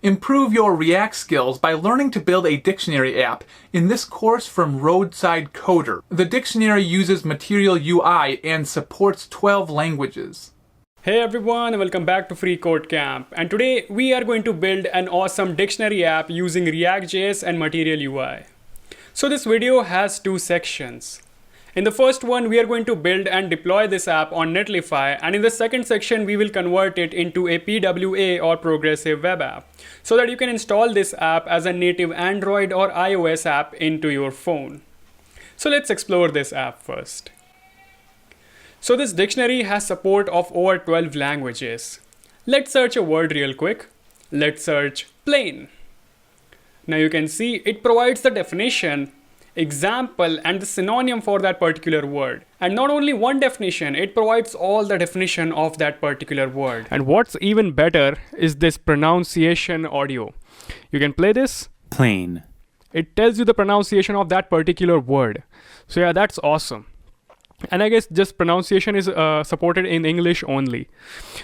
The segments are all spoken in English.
Improve your React skills by learning to build a dictionary app in this course from Roadside Coder. The dictionary uses Material UI and supports 12 languages. Hey everyone, welcome back to freeCodeCamp. And today we are going to build an awesome dictionary app using React.js and Material UI. So this video has two sections. In the first one, we are going to build and deploy this app on Netlify, and in the second section, we will convert it into a PWA or progressive web app so that you can install this app as a native Android or iOS app into your phone. So let's explore this app first. So this dictionary has support of over 12 languages. Let's search a word real quick. Let's search plane. Now you can see it provides the definition, example, and the synonym for that particular word. And not only one definition, it provides all the definition of that particular word. And what's even better is this pronunciation audio. You can play this. Plane. It tells you the pronunciation of that particular word. So yeah, that's awesome. And I guess just pronunciation is supported in English only.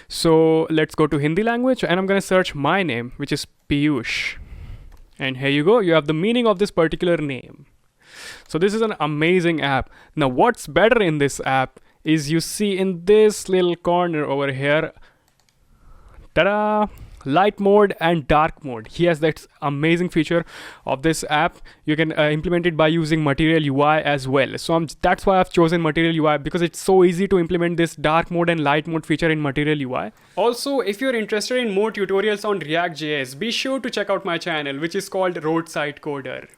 So let's go to Hindi language, and I'm gonna search my name, which is Piyush. And here you go, you have the meaning of this particular name. So this is an amazing app. Now what's better in this app is you see in this little corner over here, ta-da, light mode and dark mode. He has that amazing feature of this app. You can implement it by using Material UI as well. So that's why I've chosen Material UI, because it's so easy to implement this dark mode and light mode feature in Material UI. Also, if you're interested in more tutorials on React.js, be sure to check out my channel, which is called Roadside Coder.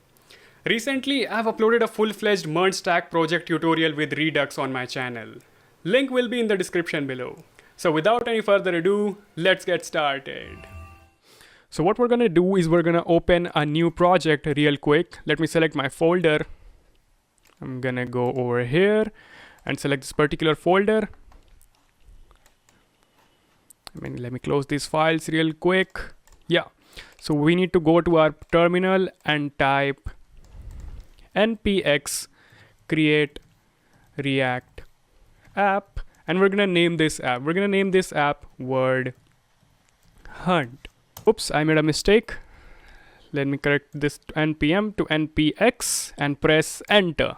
Recently, I've uploaded a full-fledged merge stack project tutorial with Redux on my channel. Link will be in the description below. So without any further ado, let's get started. So what we're gonna do is we're gonna open a new project real quick. Let me select my folder. I'm gonna go over here and select this particular folder. Let me close these files real quick. Yeah, so we need to go to our terminal and type npx create react app, and we're gonna name this app. We're gonna name this app word hunt. Oops, I made a mistake. Let me correct this npm to npx and press enter.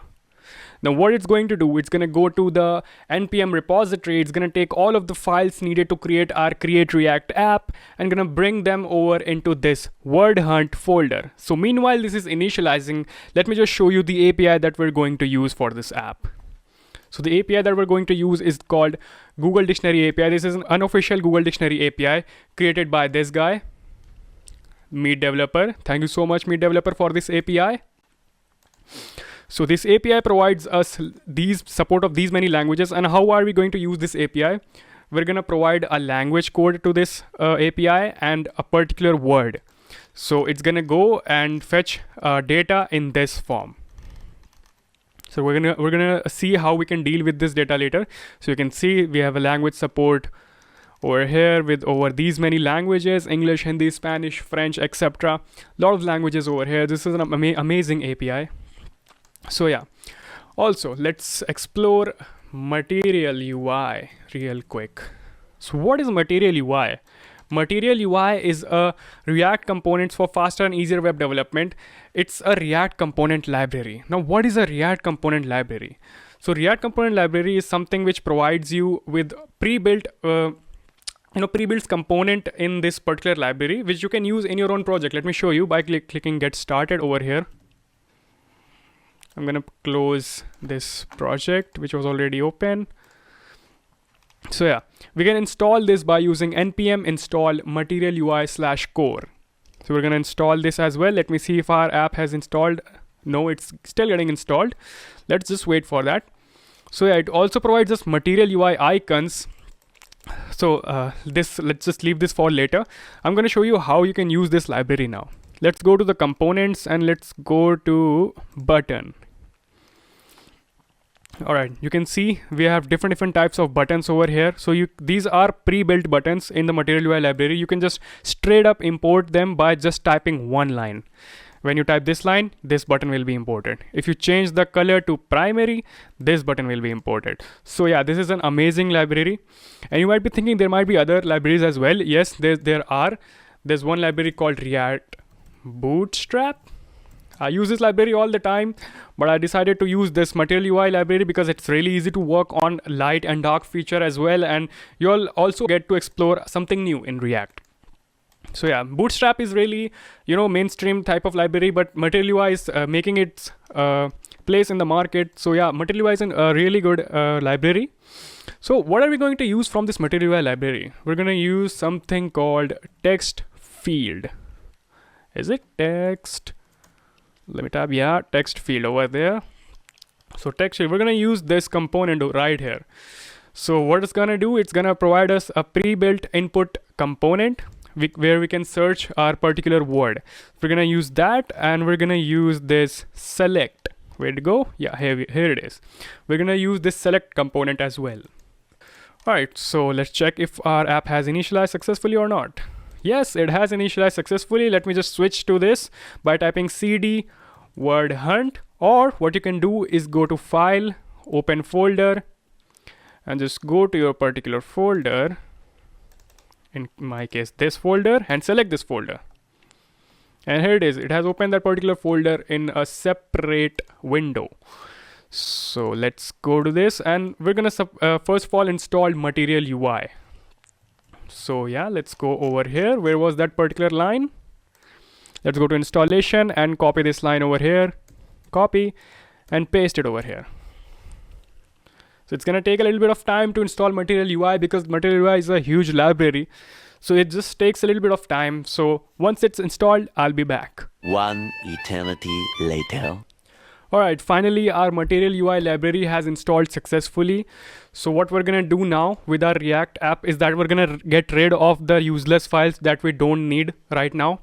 Now what it's going to do, it's gonna go to the npm repository. It's gonna take all of the files needed to create our create react app and gonna bring them over into this word hunt folder. So meanwhile this is initializing, let me just show you the API that we're going to use for this app. So the API that we're going to use is called Google Dictionary API. This is an unofficial Google Dictionary API created by this guy, Meet Developer. Thank you so much, Meet Developer, for this API. So this API provides us these support of these many languages. And how are we going to use this API? We're gonna provide a language code to this API and a particular word. So it's gonna go and fetch data in this form. So we're gonna see how we can deal with this data later. So you can see we have a language support over here with over these many languages: English, Hindi, Spanish, French, etc. Lot of languages over here. This is an amazing API. So yeah, also let's explore Material UI real quick. So what is Material UI? Material UI is a React components for faster and easier web development. It's a React component library. Now what is a React component library? So React component library is something which provides you with pre-built pre-built component in this particular library, which you can use in your own project. Let me show you by clicking get started over here. I'm gonna close this project, which was already open. So yeah, we can install this by using npm install material UI/core. So we're gonna install this as well. Let me see if our app has installed. No, it's still getting installed. Let's just wait for that. So yeah, it also provides us Material UI icons. So let's just leave this for later. I'm gonna show you how you can use this library now. Let's go to the components and let's go to button. All right, you can see we have different types of buttons over here. So these are pre-built buttons in the Material UI library. You can just straight up import them by just typing one line. When you type this line, this button will be imported. If you change the color to primary, this button will be imported. So yeah, this is an amazing library. And you might be thinking there might be other libraries as well. Yes, there are. there's one library called React Bootstrap. I use this library all the time, but I decided to use this Material UI library because it's really easy to work on light and dark feature as well, and you'll also get to explore something new in React. So yeah, Bootstrap is really, mainstream type of library, but Material UI is making its place in the market. So yeah, Material UI is a really good library. So what are we going to use from this Material UI library? We're going to use something called text field. Is it text? Let me tab, yeah, text field over there. So text field, we're going to use this component right here. So what it's going to do, it's going to provide us a pre-built input component where we can search our particular word. We're going to use that, and we're going to use this select. Where to go? Yeah, here it is. We're going to use this select component as well. All right, so let's check if our app has initialized successfully or not. Yes, it has initialized successfully. Let me just switch to this by typing cd word hunt, or what you can do is go to file, open folder, and just go to your particular folder. In my case, this folder, and select this folder. And here it is. It has opened that particular folder in a separate window. So let's go to this, and we're gonna first of all install Material UI. So yeah, let's go over here. Where was that particular line? Let's go to installation and copy this line over here. Copy and paste it over here. So it's gonna take a little bit of time to install Material UI because Material UI is a huge library. So it just takes a little bit of time. So once it's installed, I'll be back. One eternity later. All right, finally our Material UI library has installed successfully. So what we're gonna do now with our React app is that we're gonna get rid of the useless files that we don't need right now.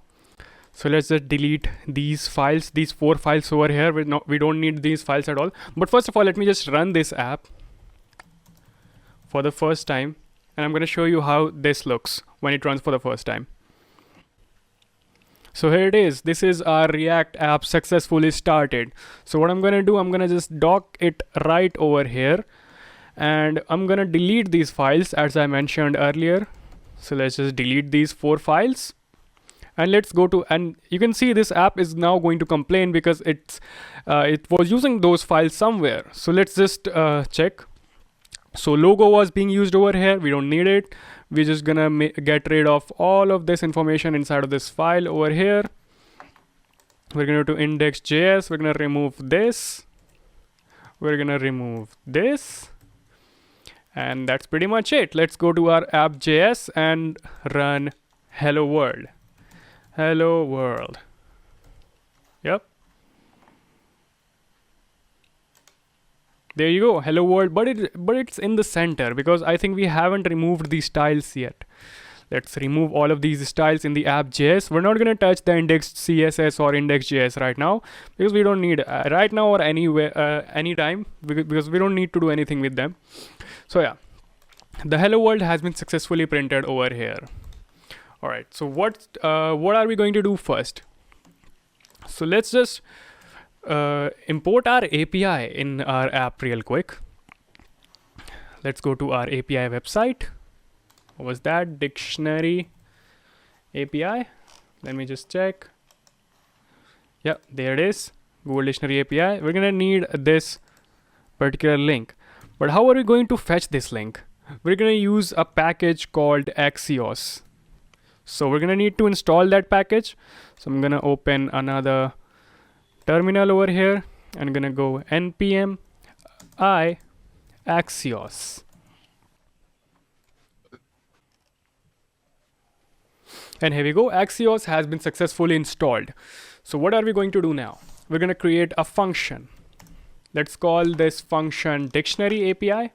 So let's just delete these files, these 4 files over here. We don't need these files at all. But first of all, let me just run this app for the first time. And I'm gonna show you how this looks when it runs for the first time. So here it is. This is our React app successfully started. So what I'm gonna do, I'm gonna just dock it right over here. And I'm gonna delete these files as I mentioned earlier. So let's just delete these 4 files. And let's go to, and you can see this app is now going to complain because it was using those files somewhere. So let's just check. So logo was being used over here. We don't need it. We're just gonna get rid of all of this information inside of this file over here. We're gonna go to index.js. We're gonna remove this. We're gonna remove this. And that's pretty much it. Let's go to our app.js and run hello world. Hello world. Yep. There you go, hello world, but it's in the center because I think we haven't removed these styles yet. Let's remove all of these styles in the app.js. We're not gonna touch the index CSS or index.js right now because we don't need right now or anywhere, anytime, because we don't need to do anything with them. So yeah, the hello world has been successfully printed over here. All right, so what are we going to do first? So let's just import our API in our app real quick. Let's go to our API website. What was that? Dictionary API. Let me just check. Yeah, there it is. Google Dictionary API. We're gonna need this particular link. But how are we going to fetch this link? We're gonna use a package called Axios. So we're gonna need to install that package. So I'm gonna open another terminal over here and gonna go npm I Axios. And here we go, Axios has been successfully installed. So what are we going to do now? We're gonna create a function. Let's call this function dictionary API.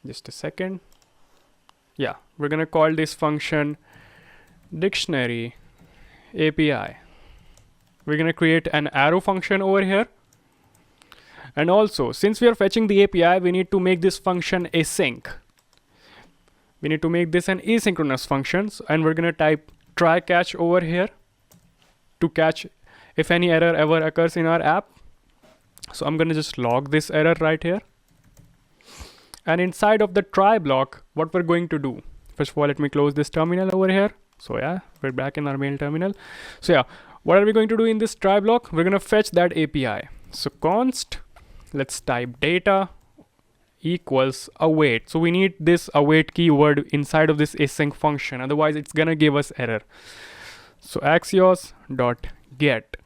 Just a second. Yeah, we're gonna call this function dictionary API. We're gonna create an arrow function over here. And also, since we are fetching the API, we need to make this function async. We need to make this an asynchronous function, and we're gonna type try catch over here to catch if any error ever occurs in our app. So I'm gonna just log this error right here. And inside of the try block, what we're going to do, first of all, let me close this terminal over here. So yeah, we're back in our main terminal. So yeah, what are we going to do in this try block? We're going to fetch that API. So const, let's type data equals await. So we need this await keyword inside of this async function, otherwise it's gonna give us error. So axios dot get.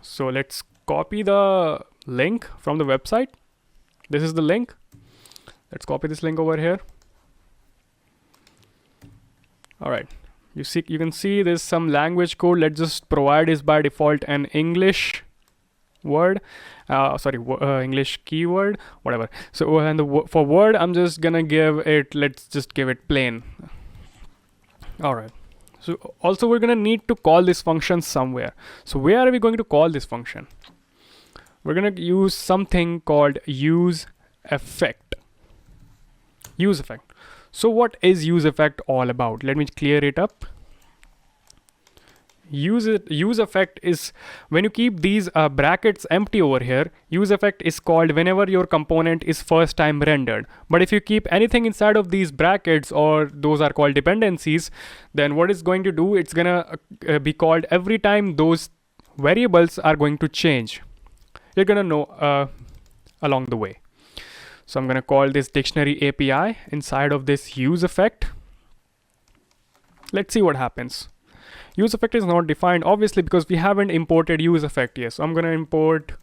So let's copy the link from the website. This is the link. Let's copy this link over here. All right, you can see there's some language code. Let's just provide is by default an English word, English keyword, whatever. So and for word, I'm just gonna give it, let's just give it plain. All right. So also we're gonna need to call this function somewhere. So where are we going to call this function? We're gonna use something called use effect. Use effect. So what is use effect all about? Let me clear it up. Use effect is when you keep these brackets empty over here. Use effect is called whenever your component is first time rendered. But if you keep anything inside of these brackets, or those are called dependencies, then what it's going to do, it's gonna be called every time those variables are going to change. You're gonna know along the way. So I'm gonna call this dictionary API inside of this use effect. Let's see what happens. Use effect is not defined, obviously, because we haven't imported use effect yet. So I'm gonna import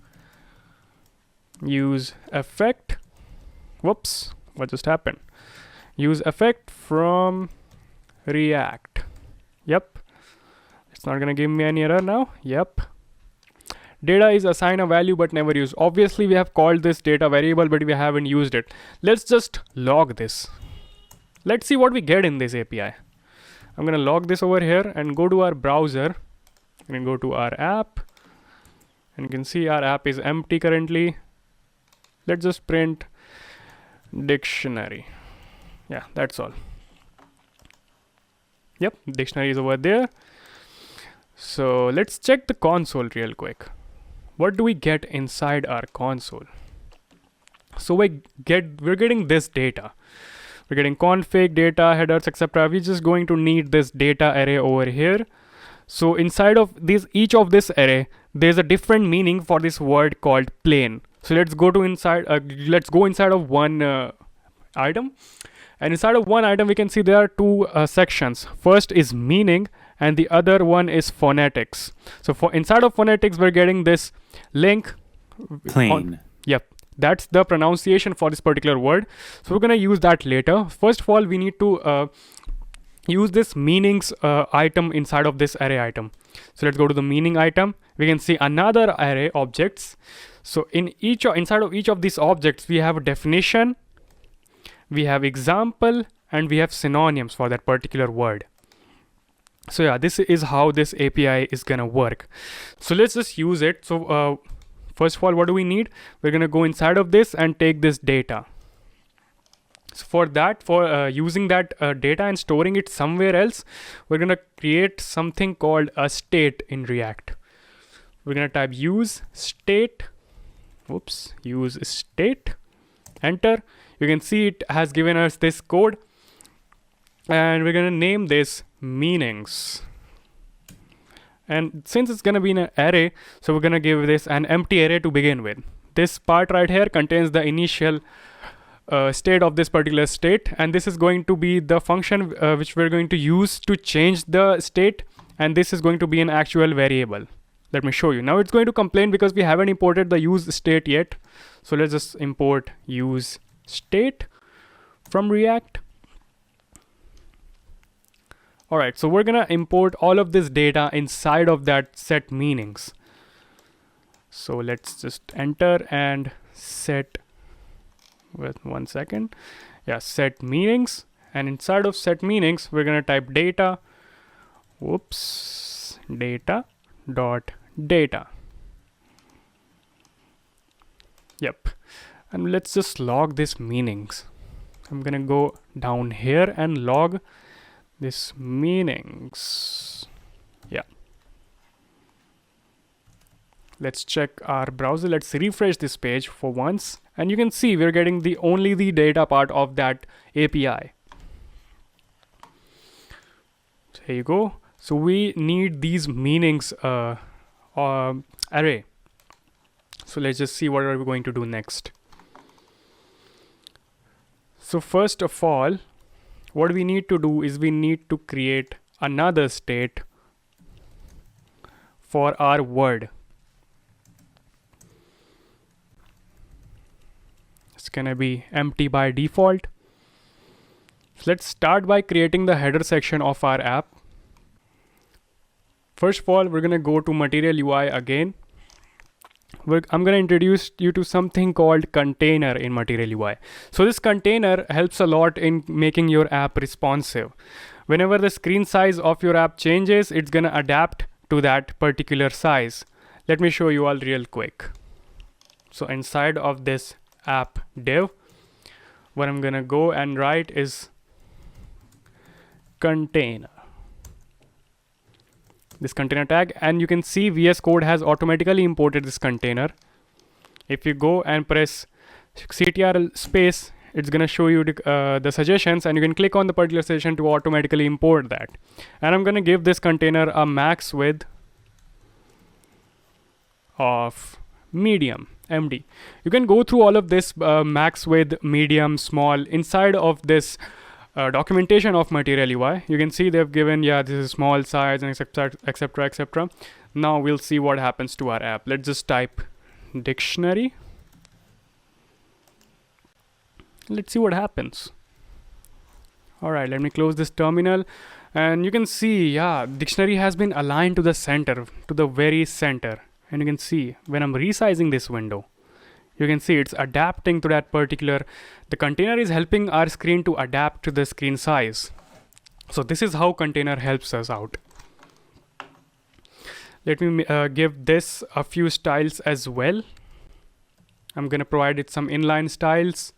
use effect. Whoops, what just happened? Use effect from React. Yep, it's not gonna give me any error now. Yep. Data is assign a value but never used. Obviously we have called this data variable, but we haven't used it. Let's just log this. Let's see what we get in this API. I'm gonna log this over here and go to our browser and go to our app, and you can see our app is empty currently. Let's just print dictionary. Yeah, that's all. Yep, dictionary is over there. So let's check the console real quick. What do we get inside our console? So we're getting this data. We're getting config, data, headers, etc. We're just going to need this data array over here. So inside of each of this array, there's a different meaning for this word called plain. So let's go inside of one item. And inside of one item, we can see there are two sections. First is meaning, and the other one is phonetics. So for inside of phonetics, we're getting this link. Plain. Yep. That's the pronunciation for this particular word. So we're gonna use that later. First of all, we need to use this meanings item inside of this array item. So let's go to the meaning item. We can see another array objects. So inside of each of these objects, we have a definition, we have example, and we have synonyms for that particular word. So yeah, this is how this API is gonna work. So let's just use it. So first of all, what do we need? We're gonna go inside of this and take this data. So for that, using that data and storing it somewhere else, we're gonna create something called a state in React. We're gonna type use state. Whoops, use state. Enter. You can see it has given us this code, and we're gonna name this meanings. And since it's gonna be in an array, so we're gonna give this an empty array to begin with. This part right here contains the initial state of this particular state, and this is going to be the function which we're going to use to change the state, and this is going to be an actual variable. Let me show you. Now it's going to complain because we haven't imported the use state yet. So let's just import use state from React. All right, so we're gonna import all of this data inside of that set meanings. So let's just enter and set with 1 second. Yeah, set meanings, and inside of set meanings, we're gonna type data. Whoops, data dot data. Yep, and let's just log this meanings. I'm gonna go down here and log this meanings. Yeah. Let's check our browser. Let's refresh this page for once, and you can see we're getting only the data part of that API. Here you go. So we need these meanings array. So let's just see what are we going to do next. So first of all, what we need to do is we need to create another state for our word. It's gonna be empty by default. So let's start by creating the header section of our app. First of all, we're gonna go to Material UI again. I'm gonna introduce you to something called container in Material UI. So this container helps a lot in making your app responsive. Whenever the screen size of your app changes, it's gonna adapt to that particular size. Let me show you all real quick. So inside of this app div, what I'm gonna go and write is container. This container tag, and you can see VS Code has automatically imported this container. If you go and press CTRL space, it's gonna show you the suggestions, and you can click on the particular suggestion to automatically import that. And I'm gonna give this container a max width of medium, MD. You can go through all of this max width, medium, small inside of this documentation of Material UI. You can see they've given, yeah, this is small size and etc, etc, etc. Now we'll see what happens to our app. Let's just type dictionary. Let's see what happens. All right, let me close this terminal, and you can see, yeah, dictionary has been aligned to the center, to the very center. And you can see when I'm resizing this window, you can see it's adapting to that particular, the container is helping our screen to adapt to the screen size. So this is how container helps us out. Let me give this a few styles as well. I'm gonna provide it some inline styles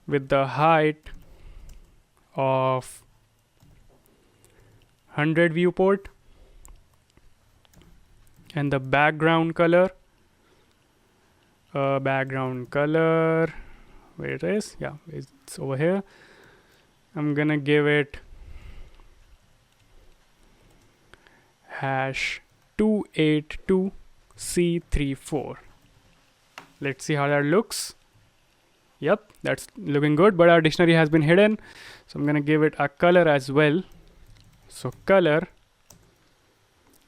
with the height of 100 viewport and the background color. Where it is, yeah, it's over here. I'm gonna give it #282C34. Let's see how that looks. Yep, that's looking good, but our dictionary has been hidden, so I'm gonna give it a color as well. So color,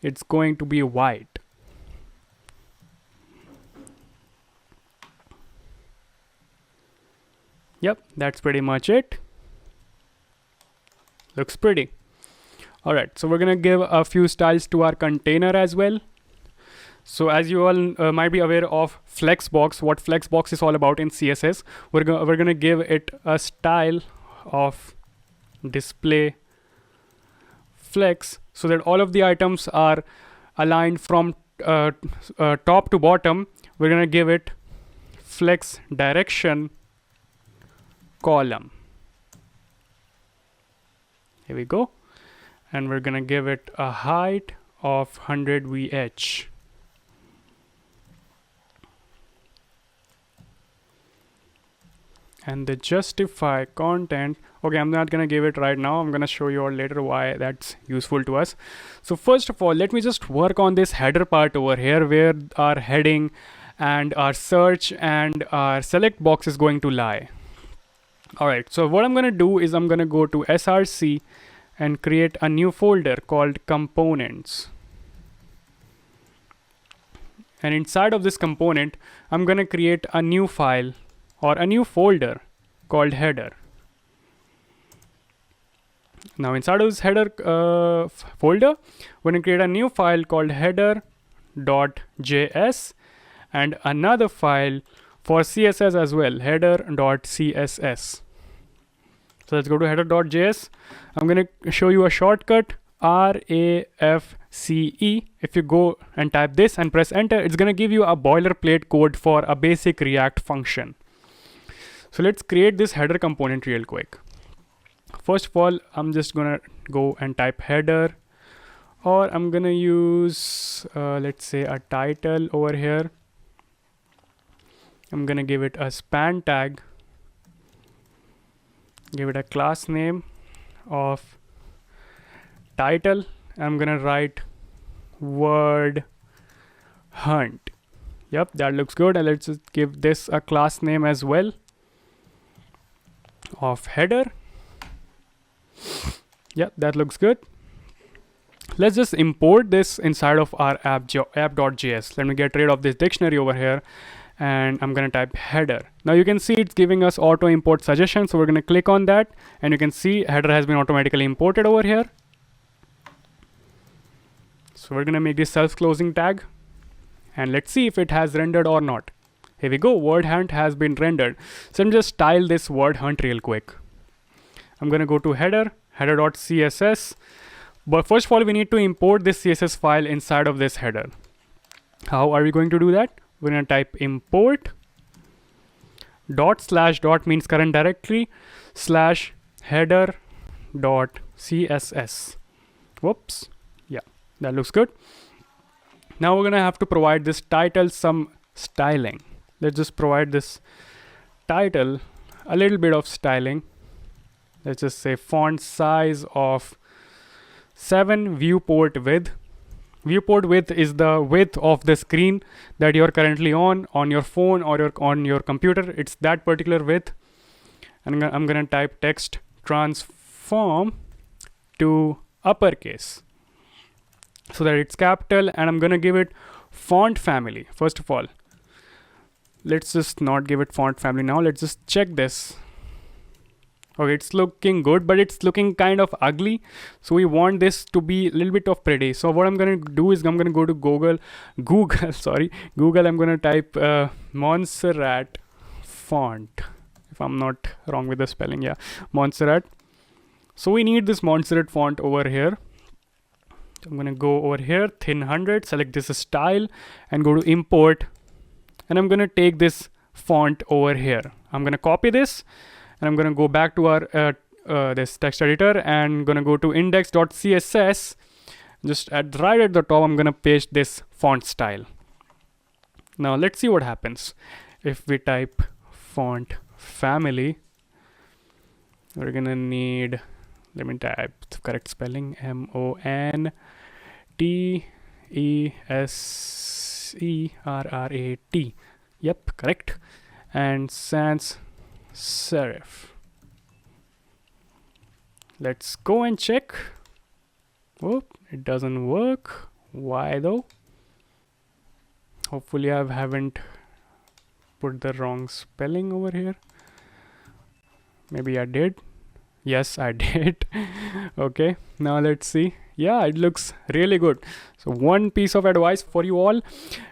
it's going to be white. Yep, that's pretty much it. Looks pretty. All right, so we're gonna give a few styles to our container as well. So as you all might be aware of Flexbox, what Flexbox is all about in CSS, we're gonna give it a style of display flex, so that all of the items are aligned from top to bottom. We're gonna give it flex direction column. Here we go. And we're gonna give it a height of 100 VH. And the justify content, okay, I'm not gonna give it right now. I'm gonna show you all later why that's useful to us. So first of all, let me just work on this header part over here, where our heading and our search and our select box is going to lie. All right, so what I'm gonna do is I'm gonna go to src and create a new folder called components. And inside of this component, I'm gonna create a new file or a new folder called header. Now inside of this header folder, we're gonna create a new file called header.js and another file for CSS as well, header.css. So let's go to header.js. I'm going to show you a shortcut, RAFCE. If you go and type this and press enter, it's going to give you a boilerplate code for a basic React function. So let's create this header component real quick. First of all, I'm just going to go and type header, or I'm going to use, let's say, a title over here. I'm going to give it a span tag. Give it a class name of title. I'm gonna write word hunt. Yep, that looks good. And let's just give this a class name as well of header. Yep, that looks good. Let's just import this inside of our app.js. Let me get rid of this dictionary over here, and I'm gonna type header. Now you can see it's giving us auto import suggestions, so we're gonna click on that, and you can see header has been automatically imported over here. So we're gonna make this self-closing tag, and let's see if it has rendered or not. Here we go, word hunt has been rendered. So let me just style this word hunt real quick. I'm gonna go to header.css. But first of all, we need to import this CSS file inside of this header. How are we going to do that? We're going to type import dot means current directory / header dot css. Whoops. Yeah, that looks good. Now we're going to have to provide this title some styling. Let's just provide this title a little bit of styling. Let's just say font size of 7, viewport width. Viewport width is the width of the screen that you're currently on your phone or on your computer. It's that particular width. And I'm gonna type text transform to uppercase so that it's capital, and I'm gonna give it font family. First of all, let's just not give it font family now. Let's just check this. Okay, it's looking good, but it's looking kind of ugly. So we want this to be a little bit of pretty. So what I'm going to do is I'm going to go to Google. I'm going to type Montserrat font. If I'm not wrong with the spelling, yeah, Montserrat. So we need this Montserrat font over here. I'm going to go over here, thin 100, select this style and go to import. And I'm going to take this font over here. I'm going to copy this. And I'm going to go back to our this text editor and going to go to index.css. Just right at the top, I'm going to paste this font style. Now let's see what happens. If we type font family, we're going to need, let me type the correct spelling, Monteserrat. Yep, correct. And sans serif. Let's go and check. Oh, it doesn't work. Why though? Hopefully I haven't put the wrong spelling over here. Maybe I did. Yes, I did. Okay, now let's see. Yeah, it looks really good. So one piece of advice for you all: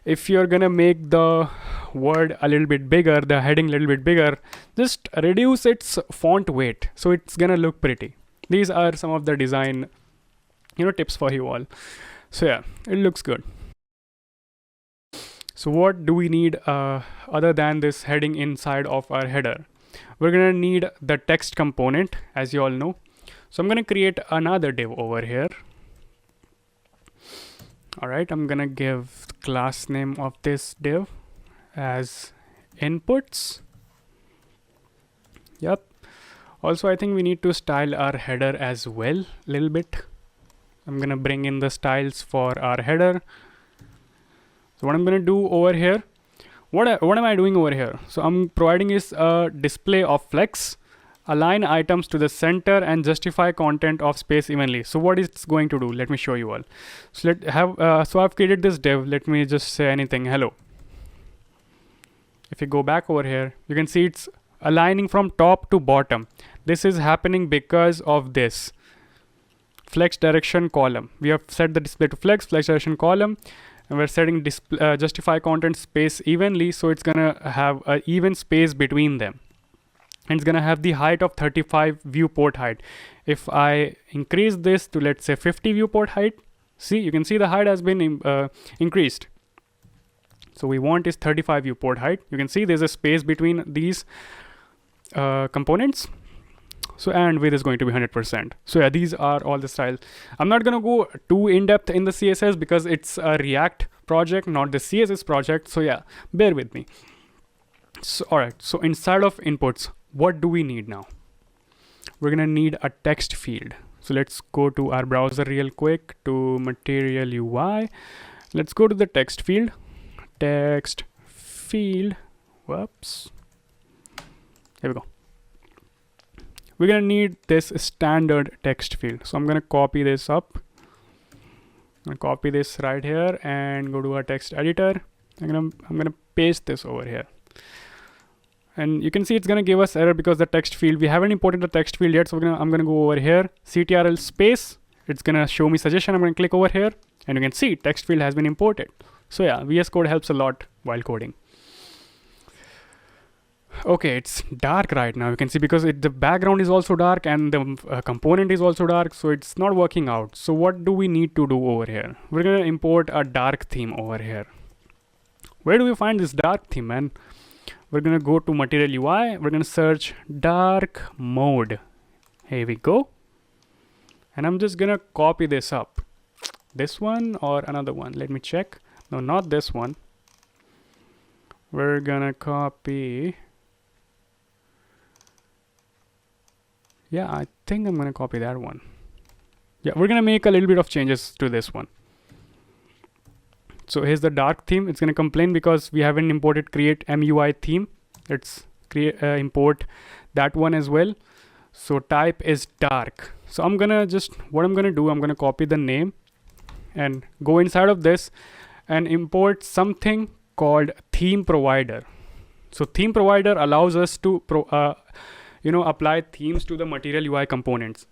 if you're gonna make the word a little bit bigger, the heading a little bit bigger, just reduce its font weight so it's gonna look pretty. These are some of the design, tips for you all. So yeah, it looks good. So what do we need other than this heading inside of our header? We're gonna need the text component, as you all know. So I'm gonna create another div over here. All right, I'm gonna give the class name of this div as inputs. Yep. Also, I think we need to style our header as well a little bit. I'm gonna bring in the styles for our header. So what I'm gonna do over here, what am I doing over here? So I'm providing is a display of flex, align items to the center, and justify content of space evenly. So what it's going to do, let me show you all. So so I've created this div. Let me just say anything, hello. If you go back over here, you can see it's aligning from top to bottom. This is happening because of this flex direction column. We have set the display to flex direction column, and we're setting justify content space evenly, so it's gonna have an even space between them. And it's gonna have the height of 35 viewport height. If I increase this to, let's say, 50 viewport height, see, you can see the height has been increased. So we want is 35 viewport height. You can see there's a space between these components. So, and width is going to be 100%. So yeah, these are all the styles. I'm not gonna go too in depth in the CSS because it's a React project, not the CSS project. So yeah, bear with me. So, all right, so inside of inputs, what do we need now? We're gonna need a text field. So let's go to our browser real quick to Material UI. Let's go to the text field. Text field. Whoops. Here we go. We're gonna need this standard text field. So I'm gonna copy this up. I'm gonna copy this right here and go to our text editor. I'm gonna paste this over here. And you can see it's gonna give us error because the text field, we haven't imported the text field yet. So I'm gonna go over here, ctrl space. It's gonna show me suggestion. I'm gonna click over here and you can see text field has been imported. So yeah, VS Code helps a lot while coding. Okay, it's dark right now. You can see because the background is also dark and the component is also dark, so it's not working out. So what do we need to do over here? We're gonna import a dark theme over here. Where do we find this dark theme, man? We're gonna go to Material UI. We're gonna search dark mode. Here we go. And I'm just gonna copy this up. This one or another one. Let me check. No, not this one. We're gonna copy. Yeah, I think I'm gonna copy that one. Yeah, we're gonna make a little bit of changes to this one. So here's the dark theme. It's gonna complain because we haven't imported create MUI theme. Let's import that one as well. So type is dark. So what I'm gonna do, I'm gonna copy the name and go inside of this and import something called theme provider. So theme provider allows us to apply themes to the Material UI components.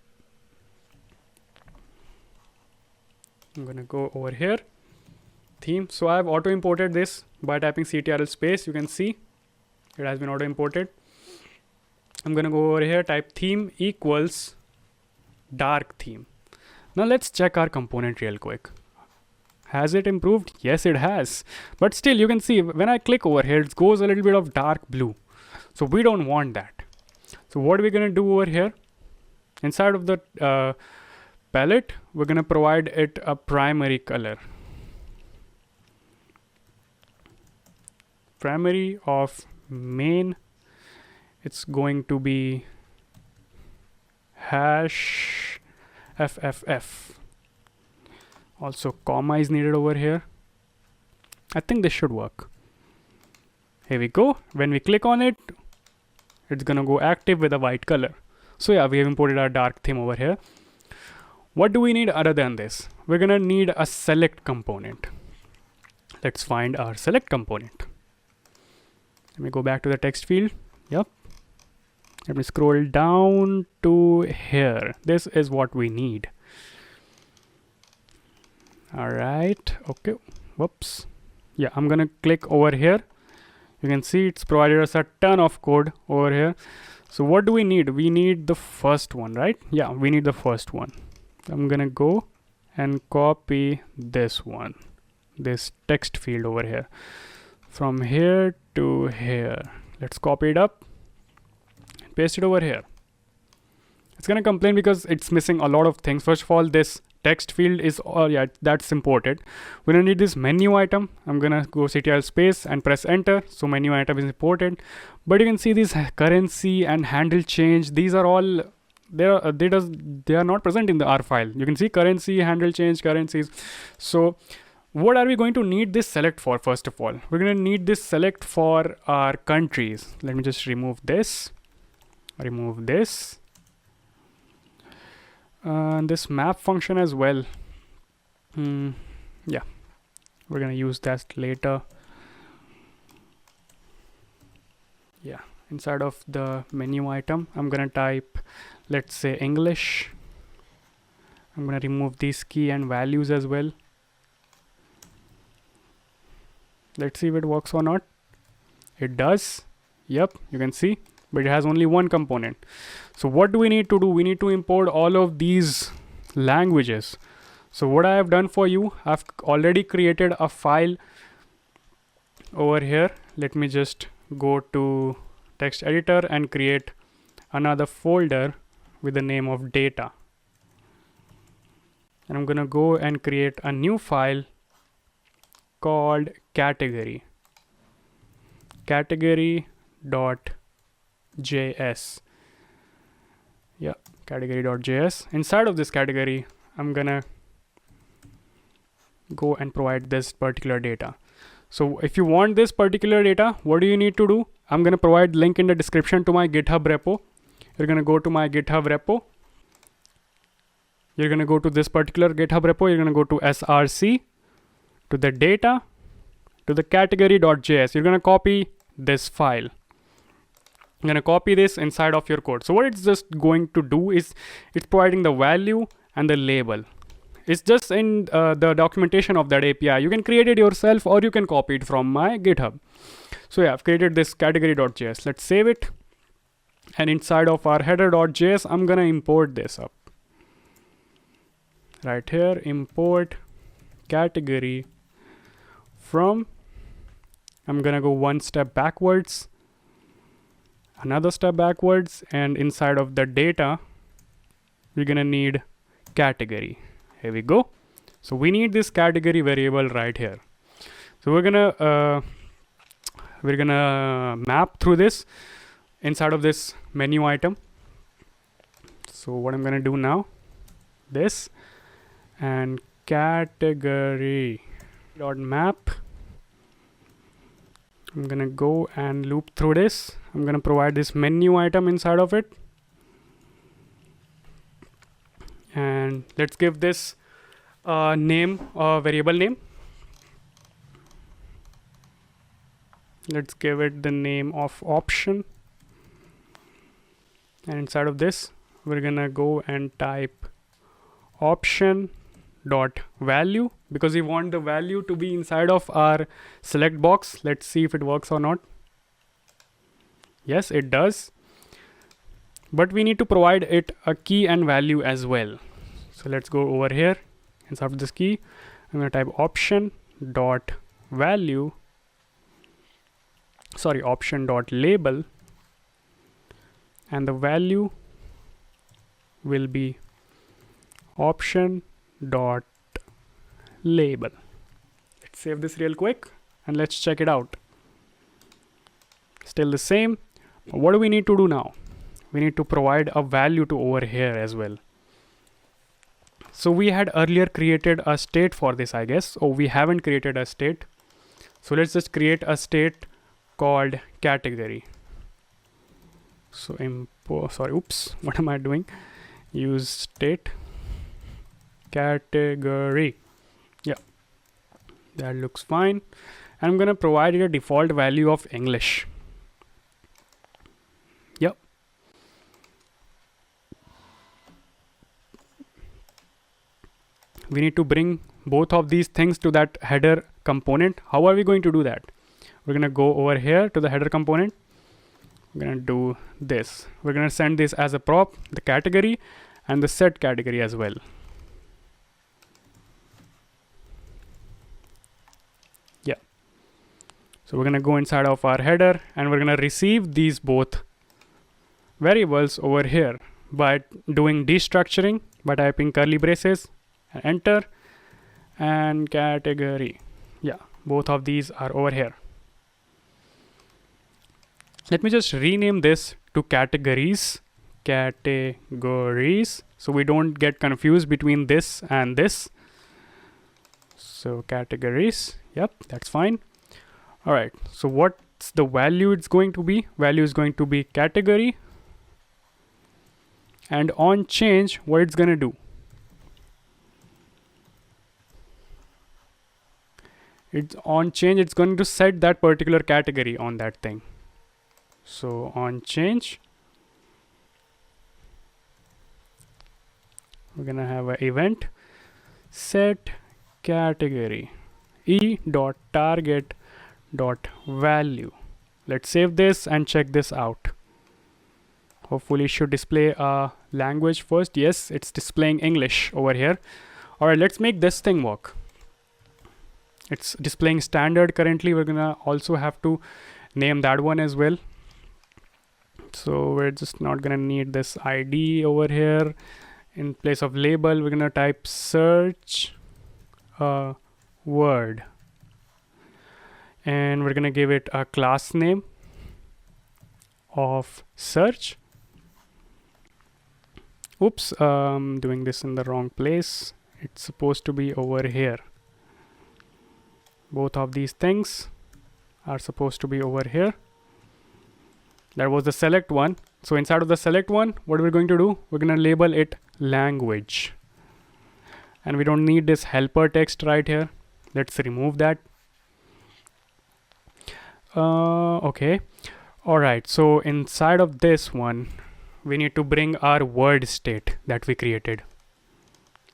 I'm gonna go over here, theme. So I've auto imported this by typing ctrl space. You can see it has been auto imported. I'm gonna go over here, type theme equals dark theme. Now let's check our component real quick. Has it improved? Yes, it has. But still, you can see when I click over here, it goes a little bit of dark blue. So we don't want that. So what are we gonna do over here? Inside of the palette, we're gonna provide it a primary color. Primary of main, it's going to be hash FFF. Also comma is needed over here. I think this should work. Here we go. When we click on it, it's gonna go active with a white color. So yeah, we have imported our dark theme over here. What do we need other than this? We're gonna need a select component. Let's find our select component. Let me go back to the text field. Yep. Let me scroll down to here. This is what we need. All right. Okay. Whoops. Yeah, I'm gonna click over here. You can see it's provided us a ton of code over here. So what do we need? We need the first one, right? Yeah, we need the first one. I'm gonna go and copy this one, this text field over here. From here to here. Let's copy it up. Paste it over here. It's gonna complain because it's missing a lot of things. First of all, this text field is, that's imported. We're gonna need this menu item. I'm gonna go ctrl space and press enter. So menu item is imported. But you can see this currency and handle change. These are all, they are not present in the R file. You can see currency, handle change, currencies. So what are we going to need this select for? First of all, we're gonna need this select for our countries. Let me just remove this. Remove this. And this map function as well. Yeah, we're gonna use that later. Yeah, inside of the menu item, I'm gonna type, let's say English. I'm gonna remove these key and values as well. Let's see if it works or not. It does. Yep, you can see, but it has only one component. So what do we need to do? We need to import all of these languages. So what I have done for you, I've already created a file over here. Let me just go to text editor and create another folder with the name of data. And I'm gonna go and create a new file called category. Category.js. Yeah, category.js. Inside of this category, I'm gonna go and provide this particular data. So if you want this particular data, what do you need to do? I'm gonna provide link in the description to my GitHub repo. You're gonna go to my GitHub repo. You're gonna go to this particular GitHub repo. You're gonna go to src, to the data, to the category.js. You're gonna copy this file. I'm gonna copy this inside of your code. So what it's just going to do is it's providing the value and the label. It's just in the documentation of that API. You can create it yourself or you can copy it from my GitHub. So yeah, I've created this category.js. Let's save it. And inside of our header.js, I'm gonna import this up. Right here, import category from, I'm gonna go one step backwards, another step backwards, and inside of the data, we're gonna need category. Here we go. So we need this category variable right here. So we're gonna map through this inside of this menu item. So what I'm gonna do now, this and category dot map. I'm gonna go and loop through this. I'm gonna provide this menu item inside of it. And let's give this name, variable name. Let's give it the name of option. And inside of this, we're gonna go and type option dot value, because we want the value to be inside of our select box. Let's see if it works or not. Yes, it does. But we need to provide it a key and value as well. So let's go over here. Inside of this key, I'm going to type option dot value, option dot label, and the value will be option dot label. Let's save this real quick and let's check it out. Still the same. What do we need to do now? We need to provide a value to over here as well. So we had earlier created a state for this, I guess. Oh, we haven't created a state. So let's just create a state called category. So what am I doing? Use state category. Yeah, that looks fine. I'm gonna provide it a default value of English. Yep. We need to bring both of these things to that header component. How are we going to do that? We're gonna go over here to the header component. We're gonna do this. We're gonna send this as a prop, the category and the set category as well. Yeah. So we're gonna go inside of our header and we're gonna receive these both variables over here by doing destructuring, by typing curly braces, enter, and category. Yeah, both of these are over here. Let me just rename this to categories, so we don't get confused between this and this. So categories, yep, that's fine. All right, so what's the value it's going to be? Value is going to be category, and on change, what it's gonna do? It's on change, it's going to set that particular category on that thing. So on change, we're gonna have an event set category e.target.value. Let's save this and check this out. Hopefully it should display a language first. Yes, it's displaying English over here. All right, let's make this thing work. It's displaying standard currently. We're gonna also have to name that one as well. So we're just not gonna need this ID over here. In place of label, we're gonna type search word. And we're gonna give it a class name of search. Oops, doing this in the wrong place. It's supposed to be over here. Both of these things are supposed to be over here. That was the select one. So inside of the select one, what we're going to do, we're going to label it language. And we don't need this helper text right here. Let's remove that. Okay. All right. So inside of this one, we need to bring our word state that we created.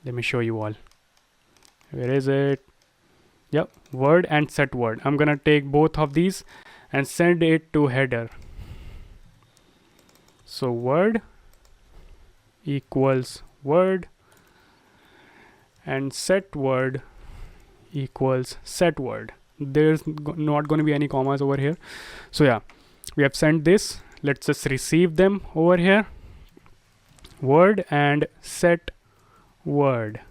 Let me show you all. Where is it? Yep, word and set word. I'm gonna take both of these and send it to header. So word equals word and set word equals set word. There's not going to be any commas over here. So yeah, we have sent this. Let's just receive them over here. Word and set word.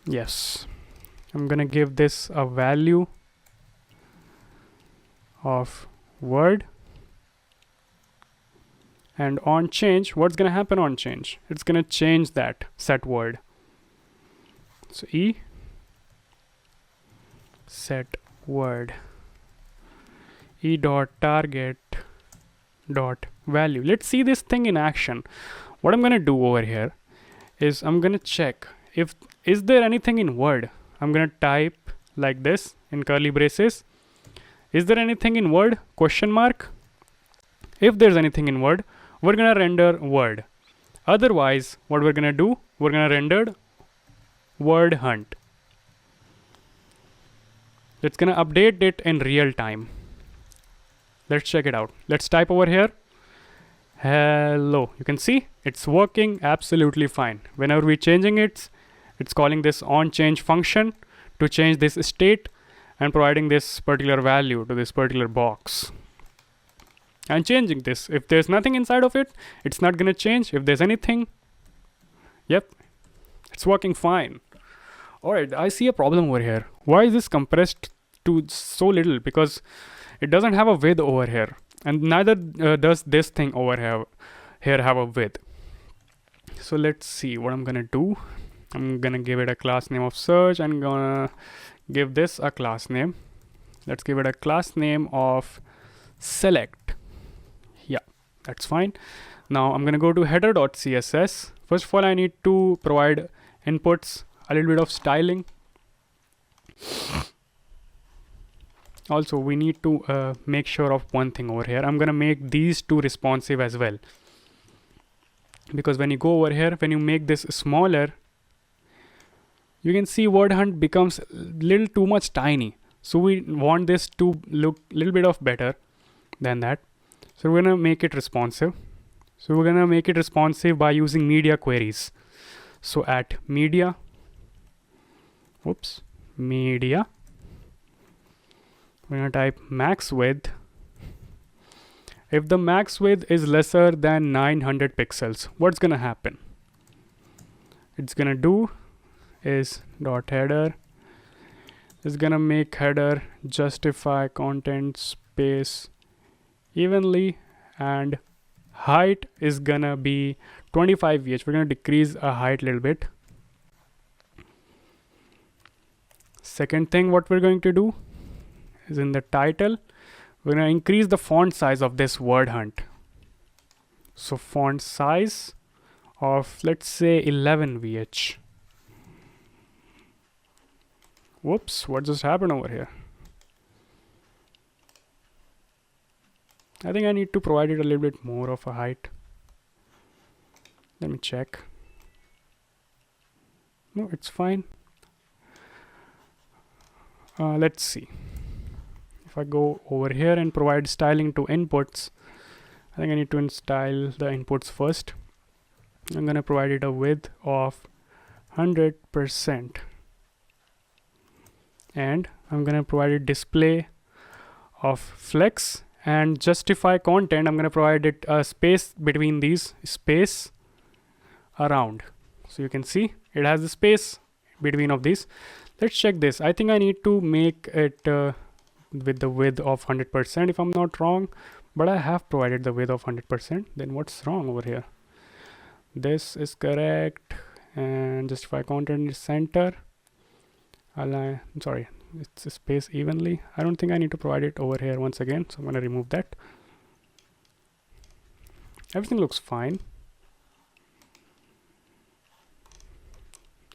Yes, I'm gonna give this a value of word. And on change, what's gonna happen on change? It's gonna change that set word. So E set word E dot target dot value. Let's see this thing in action. What I'm gonna do over here is I'm gonna check if is there anything in word. I'm gonna type like this in curly braces. Is there anything in word? Question mark. If there's anything in word, we're gonna render word. Otherwise, what we're gonna do, we're gonna render word hunt. It's gonna update it in real time. Let's check it out. Let's type over here. Hello. You can see it's working absolutely fine. Whenever we're changing it, it's calling this onChange function to change this state and providing this particular value to this particular box. And changing this. If there's nothing inside of it, it's not gonna change. If there's anything, yep, it's working fine. Alright, I see a problem over here. Why is this compressed to so little? Because it doesn't have a width over here. And neither does this thing over here have a width. So let's see what I'm gonna do. I'm gonna give it a class name of search. I'm gonna give this a class name. Let's give it a class name of select. Yeah, that's fine. Now I'm gonna go to header.css. First of all, I need to provide inputs, a little bit of styling. Also, we need to make sure of one thing over here. I'm gonna make these two responsive as well. Because when you go over here, when you make this smaller, you can see word hunt becomes a little too much tiny. So we want this to look a little bit of better than that. So we're gonna make it responsive. So we're gonna make it responsive by using media queries. So at media, media, we're gonna type max width. If the max width is lesser than 900 pixels, what's gonna happen? It's gonna do is dot header is gonna make header justify content space evenly, and height is gonna be 25 VH. We're gonna decrease a height a little bit. Second thing what we're going to do is in the title, we're gonna increase the font size of this word hunt. So font size of, let's say, 11 VH. Whoops, what just happened over here? I think I need to provide it a little bit more of a height. Let me check. No, it's fine. Let's see. If I go over here and provide styling to inputs, I think I need to style the inputs first. I'm gonna provide it a width of 100%. And I'm gonna provide a display of flex and justify content. I'm gonna provide it a space between these, space around. So you can see it has a space between of these. Let's check this. I think I need to make it with the width of 100% if I'm not wrong. but I have provided the width of 100%. Then what's wrong over here? This is correct, and justify content is center. Align, sorry, it's spaced evenly. I don't think I need to provide it over here once again, so I'm going to remove that. Everything looks fine.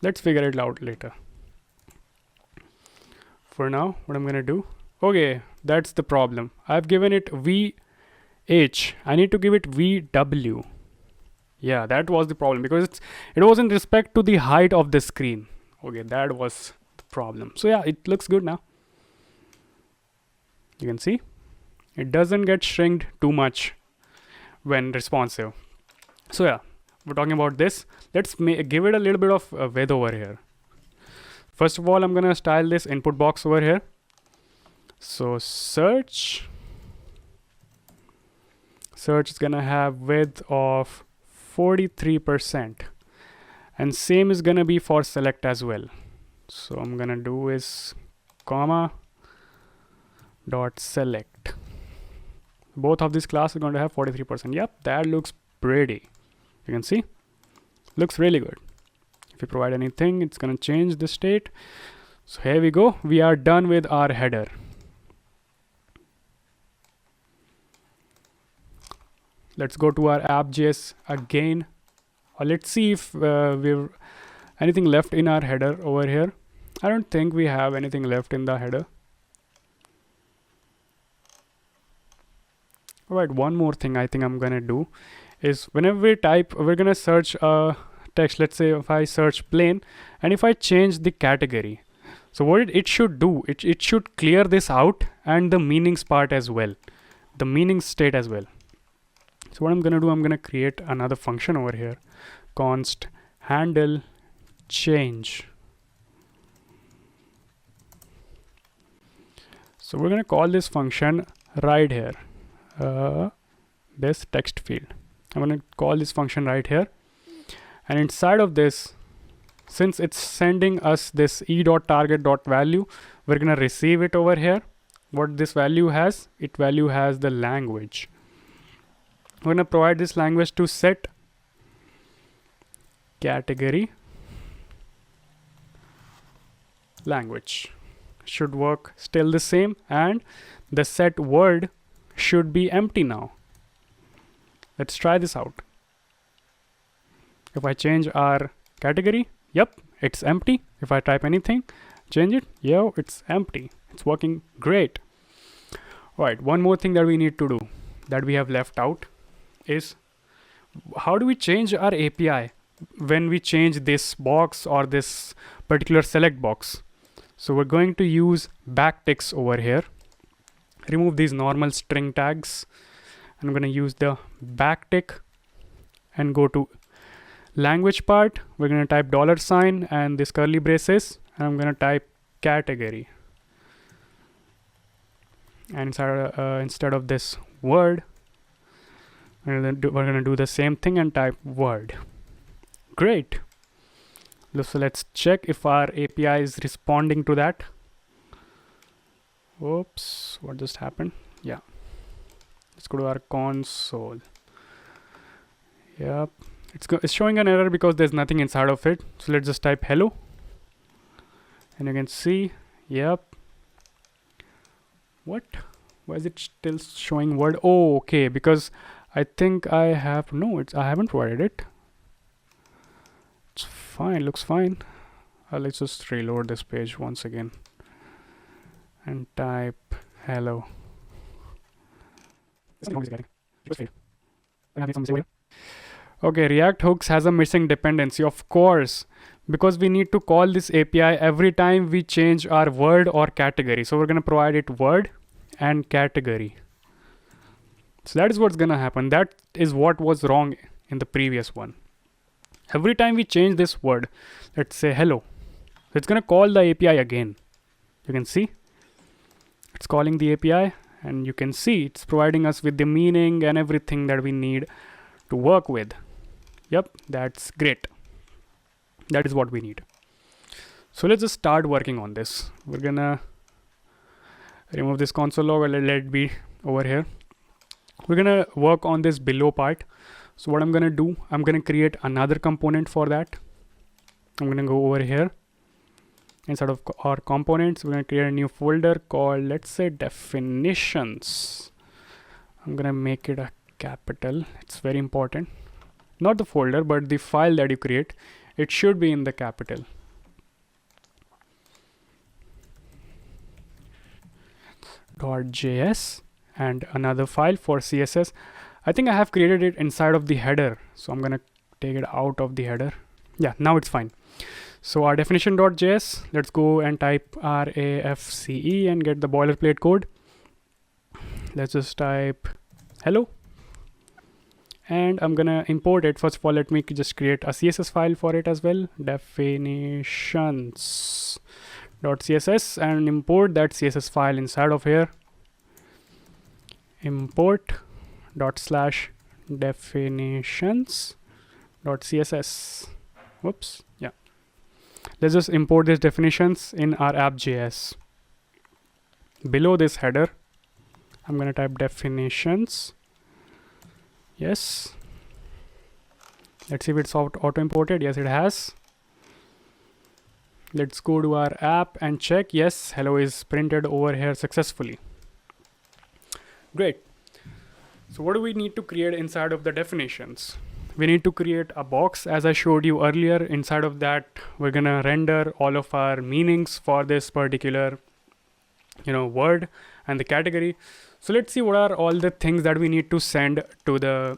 Let's figure it out later. For now, what I'm going to do, okay, that's the problem. I've given it VH. I need to give it VW. Yeah, that was the problem, because it was in respect to the height of the screen. Okay, that was the problem. So yeah, it looks good now. You can see it doesn't get shrinked too much when responsive. So yeah, we're talking about this. Let's give it a little bit of width over here. First of all, I'm gonna style this input box over here. So search is gonna have width of 43%, and same is gonna be for select as well. So I'm gonna do is comma dot select. Both of these classes are going to have 43%. Yep, that looks pretty. You can see, looks really good. If you provide anything, it's going to change the state. So here we go. We are done with our header. Let's go to our app.js again. Let's see if we've anything left in our header over here. I don't think we have anything left in the header. All right, one more thing I think I'm gonna do is whenever we type, we're gonna search text. Let's say if I search plain, and if I change the category, so what it should do, it should clear this out and the meanings part as well, the meaning state as well. So what I'm gonna do, I'm gonna create another function over here, const handle change. So we're gonna call this function right here. This text field. I'm going to call this function right here, and inside of this, since it's sending us this e.target.value, we're going to receive it over here. What this value has, value has the language. We're going to provide this language to set category language. Should work still the same, and the set word should be empty now. Let's try this out. If I change our category, yep, it's empty. If I type anything, change it, yo, it's empty. It's working great. All right, one more thing that we need to do that we have left out is how do we change our API when we change this box or this particular select box? So we're going to use backticks over here. Remove these normal string tags, and I'm going to use the backtick and go to language part. We're going to type $, and this curly braces, and I'm going to type category, and instead of this word, we're going to do the same thing and type word. Great. So let's check if our API is responding to that. Oops, what just happened? Yeah, let's go to our console. Yep, it's showing an error because there's nothing inside of it. So let's just type hello, and you can see, yep. What? Why is it still showing word? Oh, okay, because I think I have I haven't provided it. It's fine, looks fine. Let's just reload this page once again and type hello. Okay, React Hooks has a missing dependency, of course, because we need to call this API every time we change our word or category. So we're going to provide it word and category. So that is what's going to happen. That is what was wrong in the previous one. Every time we change this word, let's say hello, it's going to call the API again. You can see it's calling the API, and you can see it's providing us with the meaning and everything that we need to work with. Yep, that's great. That is what we need. So let's just start working on this. We're gonna remove this console log and let it be over here. We're gonna work on this below part. So what I'm gonna do, I'm gonna create another component for that. I'm gonna go over here. Inside of our components, we're gonna create a new folder called, let's say, definitions. I'm gonna make it a capital. It's very important. Not the folder, but the file that you create. It should be in the capital. .js and another file for CSS. I think I have created it inside of the header, so I'm gonna take it out of the header. Yeah, now it's fine. So our definition.js, let's go and type RAFCE and get the boilerplate code. Let's just type hello. And I'm gonna import it. First of all, let me just create a CSS file for it as well. Definitions.css and import that CSS file inside of here. Import ./definitions.css. Whoops. Yeah. Let's just import these definitions in our app.js. Below this header, I'm gonna type definitions. Yes. Let's see if it's auto imported. Yes, it has. Let's go to our app and check. Yes, hello is printed over here successfully. Great. So what do we need to create inside of the definitions? We need to create a box, as I showed you earlier. Inside of that, we're gonna render all of our meanings for this particular, word and the category. So let's see what are all the things that we need to send to the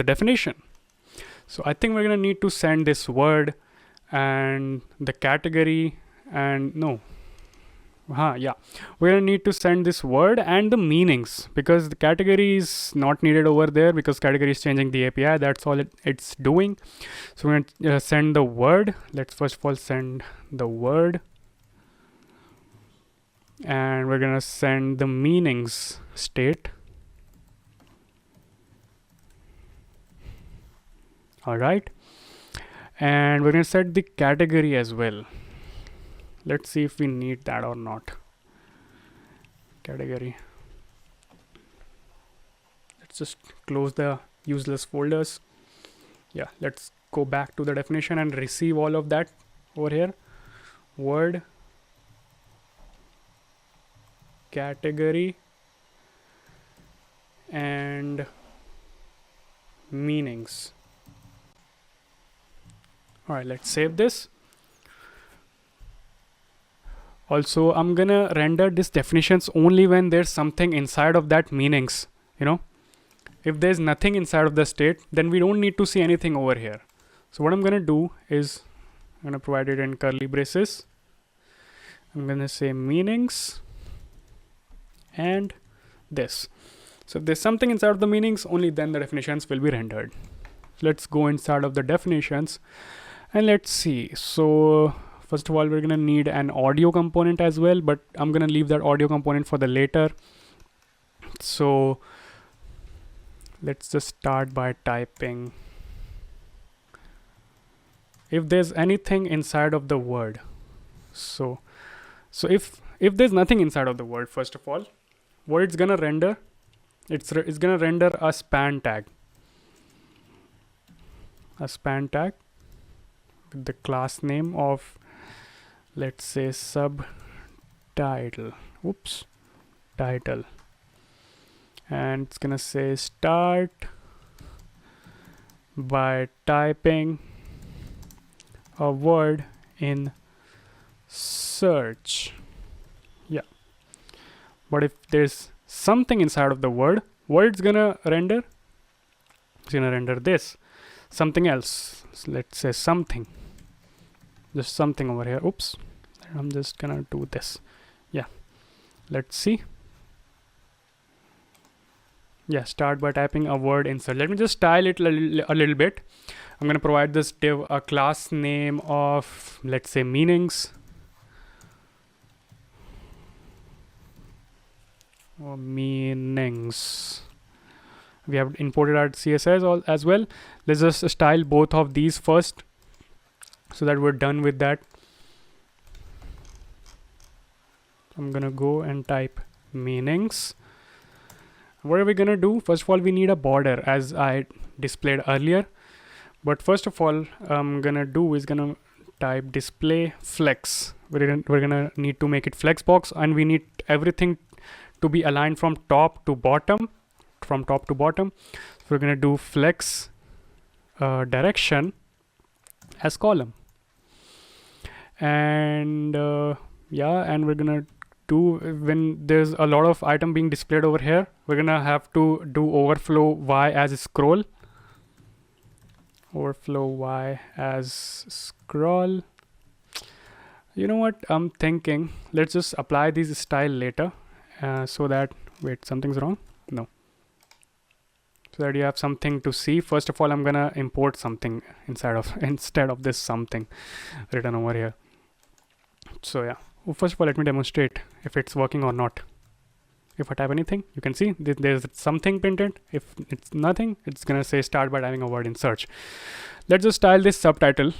definition. So I think we're gonna need to send this word and the category and we're gonna need to send this word and the meanings, because the category is not needed over there because category is changing the API. That's all it's doing. So we're gonna send the word. Let's first of all send the word, and we're gonna send the meanings state. All right, and we're gonna set the category as well. Let's see if we need that or not. Category. Let's just close the useless folders. Yeah, let's go back to the definition and receive all of that over here. Word, category, and meanings. All right, let's save this. Also, I'm gonna render this definitions only when there's something inside of that meanings. If there's nothing inside of the state, then we don't need to see anything over here. So what I'm gonna do is I'm gonna provide it in curly braces. I'm gonna say meanings and this. So if there's something inside of the meanings, only then the definitions will be rendered. Let's go inside of the definitions and let's see. So first of all, we're gonna need an audio component as well, but I'm gonna leave that audio component for the later. So let's just start by typing if there's anything inside of the word. So if there's nothing inside of the word, first of all, what it's gonna render, it's gonna render a span tag. A span tag with the class name of, let's say, subtitle. Oops, title. And it's gonna say start by typing a word in search. Yeah. But if there's something inside of the word, what it's gonna render? It's gonna render this. Something else. So let's say something. Just something over here. Oops. I'm just gonna do this. Yeah. Let's see. Yeah, start by typing a word insert. Let me just style it a little bit. I'm gonna provide this div a class name of, let's say, meanings. Or meanings. We have imported our CSS as well. Let's just style both of these first so that we're done with that. I'm gonna go and type meanings. what are we gonna do? First of all, we need a border as I displayed earlier. But first of all, I'm gonna type display flex. We're gonna need to make it flexbox, and we need everything to be aligned from top to bottom. So we're gonna do flex direction as column, and and we're gonna do, when there's a lot of item being displayed over here, we're gonna have to do overflow y as scroll. Overflow y as scroll. You know what I'm thinking? Let's just apply this style later, so that, wait, something's wrong. No. So that you have something to see. First of all, I'm gonna import something instead of this something written over here. So yeah, well, first of all, let me demonstrate if it's working or not. If I type anything, you can see there's something printed. If it's nothing, it's gonna say start by typing a word in search. Let's just style this subtitle.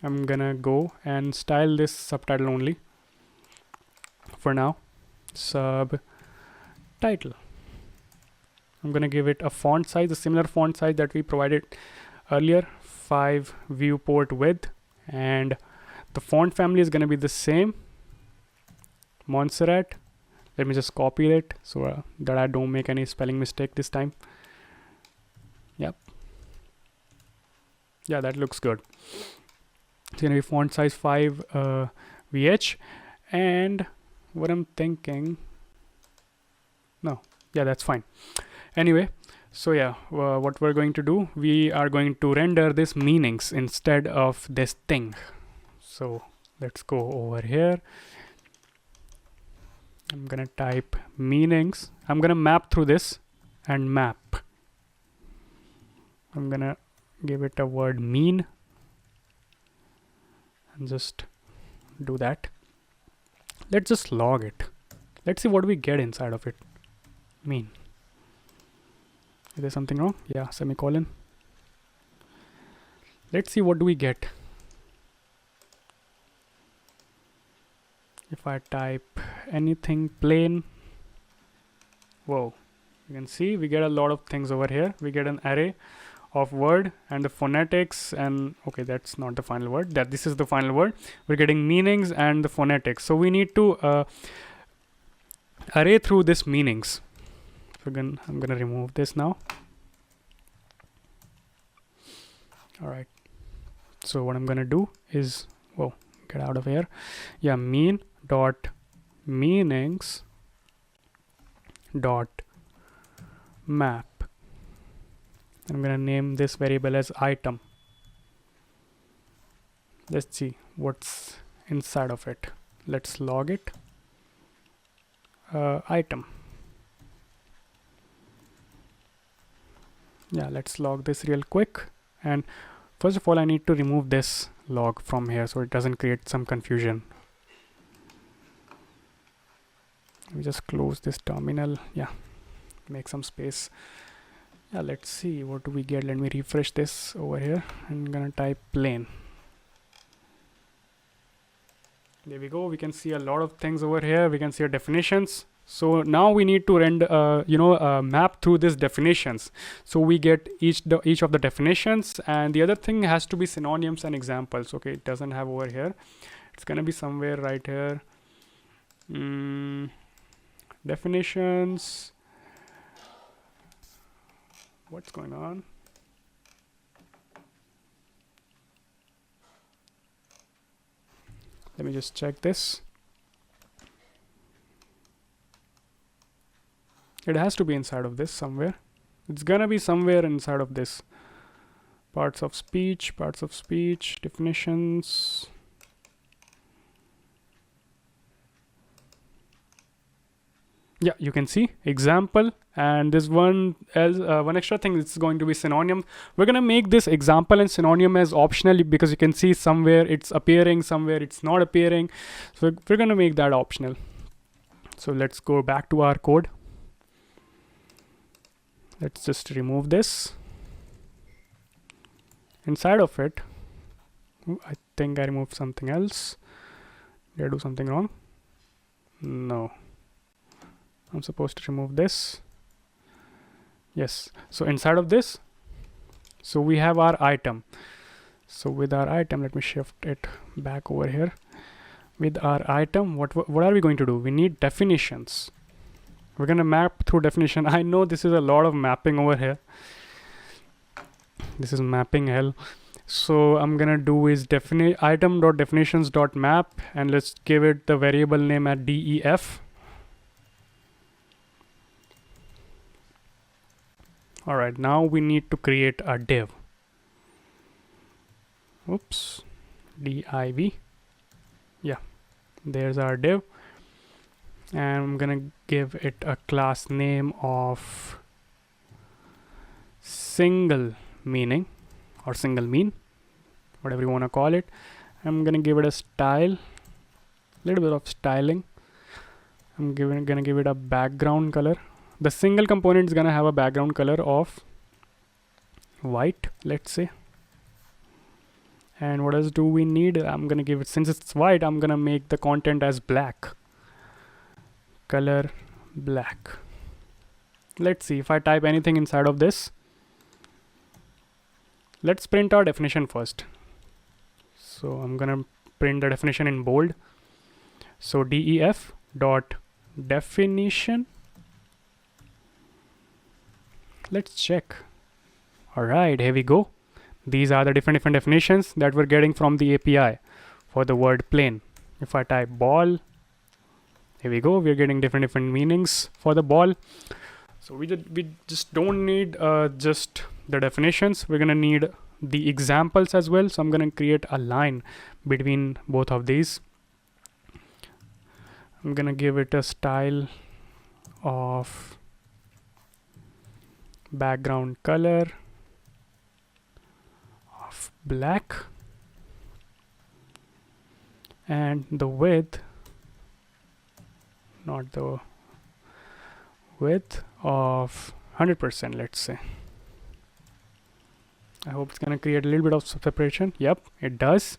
I'm gonna go and style this subtitle only for now. Subtitle. I'm gonna give it a font size, a similar font size that we provided earlier, 5 viewport width, and the font family is gonna be the same, Montserrat. Let me just copy it so that I don't make any spelling mistake this time. Yep. Yeah, that looks good. It's gonna be font size 5 VH, and what I'm thinking, no, yeah, that's fine. Anyway, so yeah, what we're going to do, we are going to render this meanings instead of this thing. So let's go over here. I'm gonna type meanings. I'm gonna map through this and map. I'm gonna give it a word mean and just do that. Let's just log it. Let's see what we get inside of it. Mean. Is there something wrong? Yeah, semicolon. Let's see what do we get. If I type anything plain, whoa, you can see we get a lot of things over here. We get an array of word and the phonetics, and okay, that's not the final word, that this is the final word. We're getting meanings and the phonetics, so we need to array through this meanings. So again, I'm gonna remove this now. All right, so what I'm gonna do is, whoa, get out of here. Yeah, mean dot meanings dot map. I'm gonna name this variable as item. Let's see what's inside of it. Let's log it. Item. Yeah, let's log this real quick. And first of all, I need to remove this log from here so it doesn't create some confusion. Let me just close this terminal. Yeah, make some space. Yeah, let's see what do we get. Let me refresh this over here. I'm gonna type plain. There we go. We can see a lot of things over here. We can see our definitions. So now we need to render, map through these definitions. So we get each of the definitions, and the other thing has to be synonyms and examples. Okay, it doesn't have over here. It's gonna be somewhere right here. Definitions. What's going on? Let me just check this. It has to be inside of this somewhere. It's gonna be somewhere inside of this. Parts of speech, definitions. Yeah, you can see example, and this one as one extra thing is going to be synonym. We're gonna make this example and synonym as optional because you can see somewhere it's appearing, somewhere it's not appearing. So we're gonna make that optional. So let's go back to our code. Let's just remove this. Inside of it, I think I removed something else. Did I do something wrong? No. I'm supposed to remove this. Yes, so inside of this, so we have our item. So with our item, let me shift it back over here. With our item, what are we going to do? We need definitions. We're gonna map through definition. I know this is a lot of mapping over here. This is mapping hell. So I'm gonna do is item.definitions.map, and let's give it the variable name at def. All right, now we need to create a div. Oops, div. Yeah, there's our div, and I'm gonna give it a class name of single meaning or single mean, whatever you want to call it. I'm gonna give it a style, little bit of styling. I'm gonna give it a background color. The single component is gonna have a background color of white, let's say. And what else do we need? I'm gonna give it, since it's white, I'm gonna make the content as black. Color black. Let's see if I type anything inside of this. Let's print our definition first. So I'm gonna print the definition in bold. So def dot definition. Let's check. All right, here we go. These are the different definitions that we're getting from the API for the word plane. If I type ball, here we go. We're getting different meanings for the ball. So we just don't need just the definitions. We're gonna need the examples as well. So I'm gonna create a line between both of these. I'm gonna give it a style of background color of black, and the width, not the width, of 100%, let's say. I hope it's gonna create a little bit of separation. Yep, it does.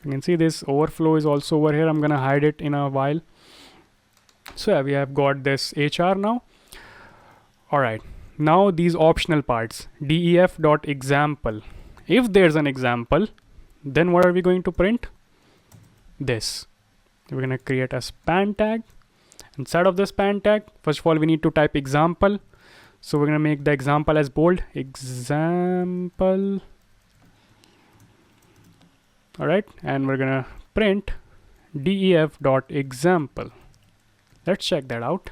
You can see this overflow is also over here. I'm gonna hide it in a while. So yeah, we have got this HR now. All right, now these optional parts, def.example. If there's an example, then what are we going to print? This. We're gonna create a span tag. Inside of the span tag, first of all, we need to type example. So we're gonna make the example as bold. Example. All right, and we're gonna print def.example. Let's check that out.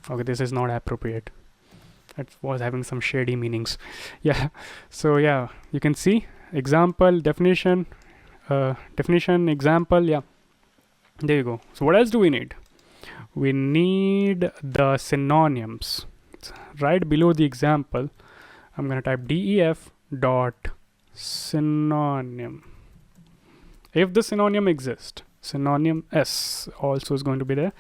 Okay, this is not appropriate. It was having some shady meanings. Yeah, so yeah, you can see example, definition, definition, example. Yeah, there you go. So what else do we need? We need the synonyms. It's right below the example. I'm gonna type def dot synonym. If the synonym exists, synonym s also is going to be there.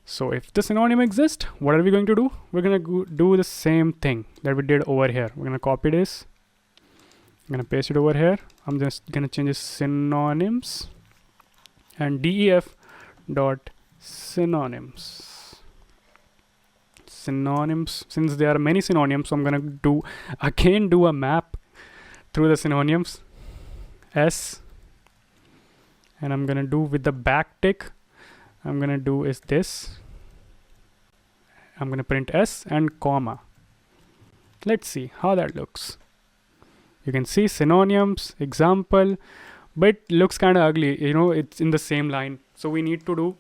So if the synonym exists, what are we going to do? We're gonna do the same thing that we did over here. We're gonna copy this. I'm gonna paste it over here. I'm just gonna change this synonyms and def dot synonyms. Synonyms, since there are many synonyms, so I'm gonna do a map through the synonyms s, and I'm gonna do with the backtick. I'm gonna do is this. I'm gonna print s and comma. Let's see how that looks. You can see synonyms, example, but looks kind of ugly. You know, it's in the same line. So we need to do,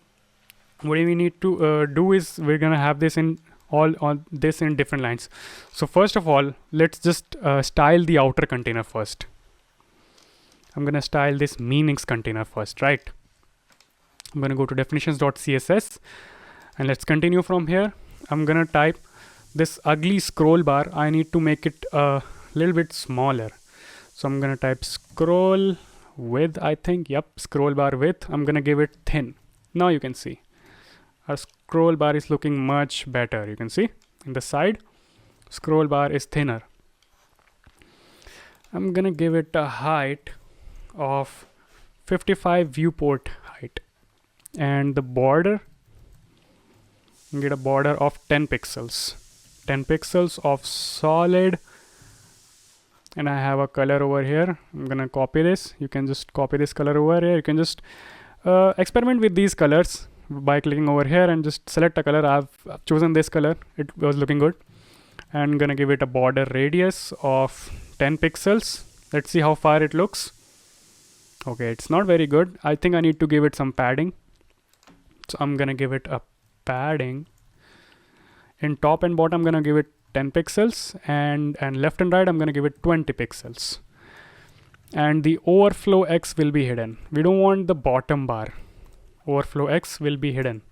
what we need to do is we're gonna have this in all on this in different lines. So first of all, let's just style the outer container first. I'm gonna style this meanings container first, right? I'm gonna go to definitions.css, and let's continue from here. I'm gonna type this ugly scroll bar. I need to make it a little bit smaller. So I'm gonna type scroll width, I think. Yep, scroll bar width. I'm gonna give it thin. Now you can see our scroll bar is looking much better. You can see in the side, scroll bar is thinner. I'm gonna give it a height of 55 viewport height, and the border, get a border of 10 pixels, 10 pixels of solid. And I have a color over here. I'm gonna copy this. You can just copy this color over here. You can just experiment with these colors by clicking over here and just select a color. I've chosen this color. It was looking good. And gonna give it a border radius of 10 pixels. Let's see how far it looks. Okay, it's not very good. I think I need to give it some padding. So I'm gonna give it a padding. In top and bottom, I'm gonna give it 10 pixels, and left and right I'm going to give it 20 pixels. And the overflow X will be hidden. We don't want the bottom bar. Overflow X will be hidden.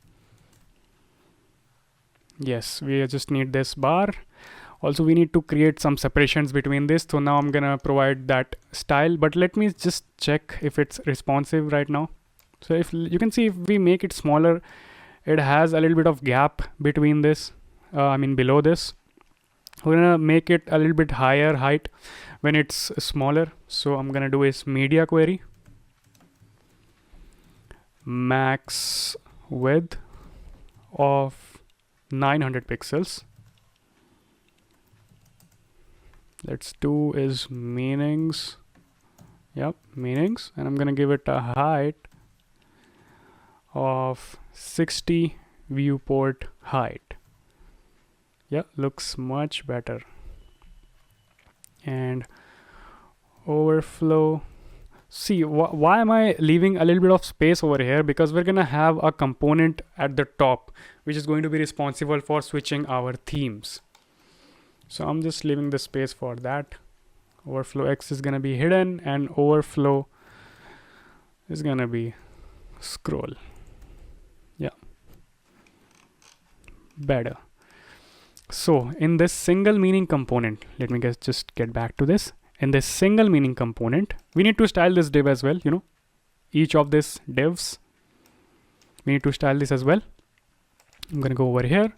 Yes, we just need this bar. Also, we need to create some separations between this. So now I'm going to provide that style, but let me just check if it's responsive right now. So if you can see, if we make it smaller, it has a little bit of gap between this, below this. We're gonna make it a little bit higher height when it's smaller. So I'm gonna do is media query, max width of 900 pixels. Let's do is meanings. Yep, meanings, and I'm gonna give it a height of 60 viewport height. Yeah, looks much better. And overflow. See, why am I leaving a little bit of space over here? Because we're gonna have a component at the top which is going to be responsible for switching our themes. So I'm just leaving the space for that. Overflow X is gonna be hidden, and overflow is gonna be scroll. Yeah, better. So in this single meaning component, let me just get back to this. In this single meaning component, we need to style this div as well. You know, each of these divs, we need to style this as well. I'm gonna go over here.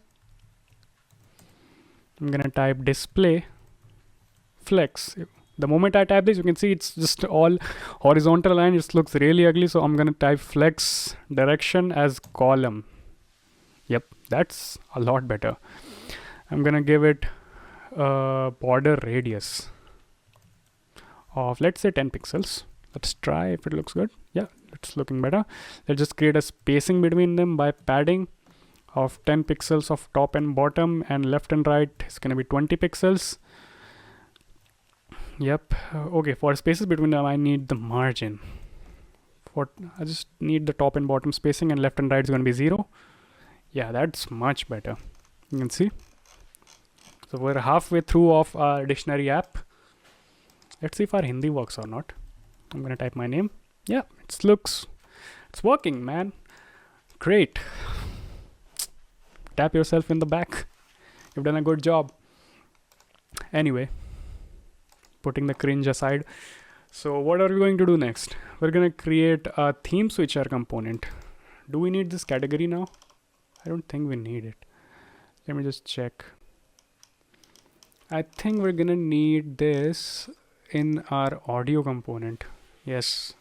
I'm gonna type display flex. The moment I type this, you can see it's just all horizontal line. It looks really ugly. So I'm gonna type flex direction as column. Yep, that's a lot better. I'm gonna give it a border radius of, let's say, 10 pixels. Let's try if it looks good. Yeah, it's looking better. Let's just create a spacing between them by padding of 10 pixels of top and bottom, and left and right is gonna be 20 pixels. Yep. Okay, for spaces between them, I need the margin. I just need the top and bottom spacing, and left and right is gonna be 0. Yeah, that's much better. You can see. So we're halfway through of our dictionary app. Let's see if our Hindi works or not. I'm gonna type my name. Yeah, it's working, man. Great. Tap yourself in the back. You've done a good job. Anyway, putting the cringe aside. So what are we going to do next? We're gonna create a theme switcher component. Do we need this category now? I don't think we need it. Let me just check. I think we're gonna need this in our audio component. Yes,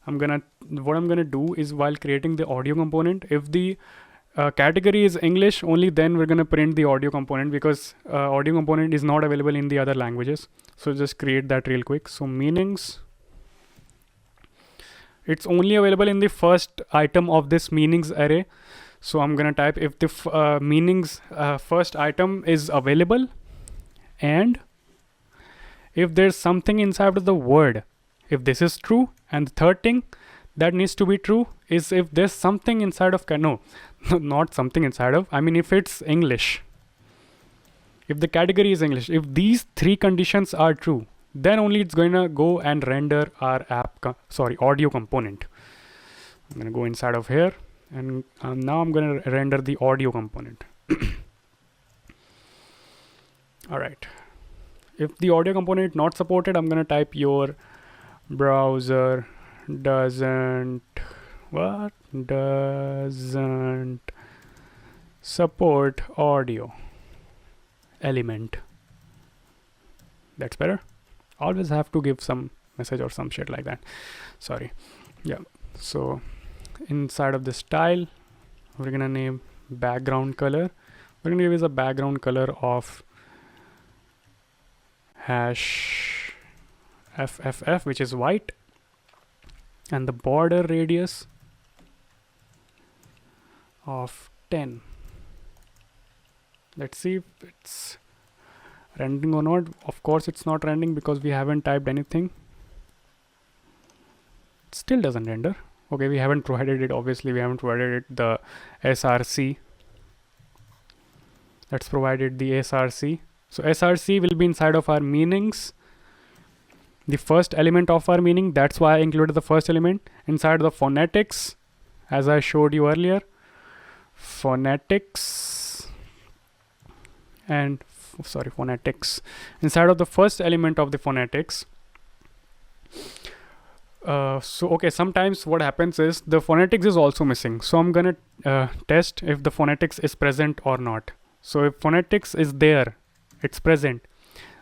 what I'm gonna do is, while creating the audio component, if the category is English, only then we're gonna print the audio component, because audio component is not available in the other languages. So just create that real quick. So meanings, it's only available in the first item of this meanings array. So I'm gonna type if the meanings first item is available, and if there's something inside of the word, if this is true. And the third thing that needs to be true is if there's something inside of, no, not something inside of, if it's English, if the category is English, if these three conditions are true, then only it's going to go and render our audio component. I'm going to go inside of here, and now I'm going to render the audio component. All right. If the audio component not supported, I'm going to type your browser doesn't support audio element. That's better. Always have to give some message or some shit like that. Sorry. Yeah, so inside of the style, we're gonna name background color. We're gonna give it a background color of hash FFF, which is white, and the border radius of 10. Let's see if it's rendering or not. Of course it's not rendering because we haven't typed anything. It still doesn't render. Okay, we haven't provided it. Obviously we haven't provided it the src. Let's provide it the src. So src will be inside of our meanings, the first element of our meaning. That's why I included the first element. Inside the phonetics, as I showed you earlier, phonetics and phonetics. Inside of the first element of the phonetics, okay, sometimes what happens is the phonetics is also missing. So I'm gonna test if the phonetics is present or not. So if phonetics is there, it's present,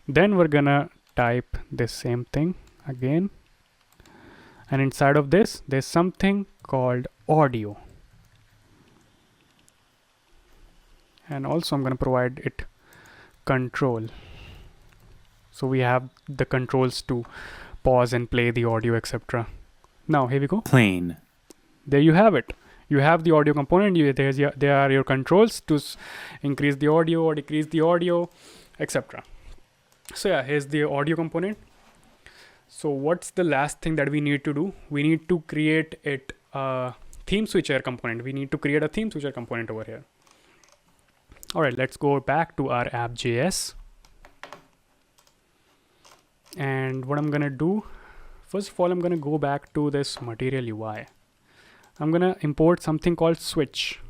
then we're gonna type this same thing again, and inside of this there's something called audio, and also I'm gonna provide it control, so we have the controls to pause and play the audio, etc. Now here we go. Plain. There you have it. You have the audio component. There are your controls to increase the audio or decrease the audio, etc. So yeah, here's the audio component. So what's the last thing that we need to do? We need to create it theme switcher component. We need to create a theme switcher component over here. All right, let's go back to our app.js. And what I'm gonna do, first of all, I'm gonna go back to this material UI. I'm gonna import something called switch.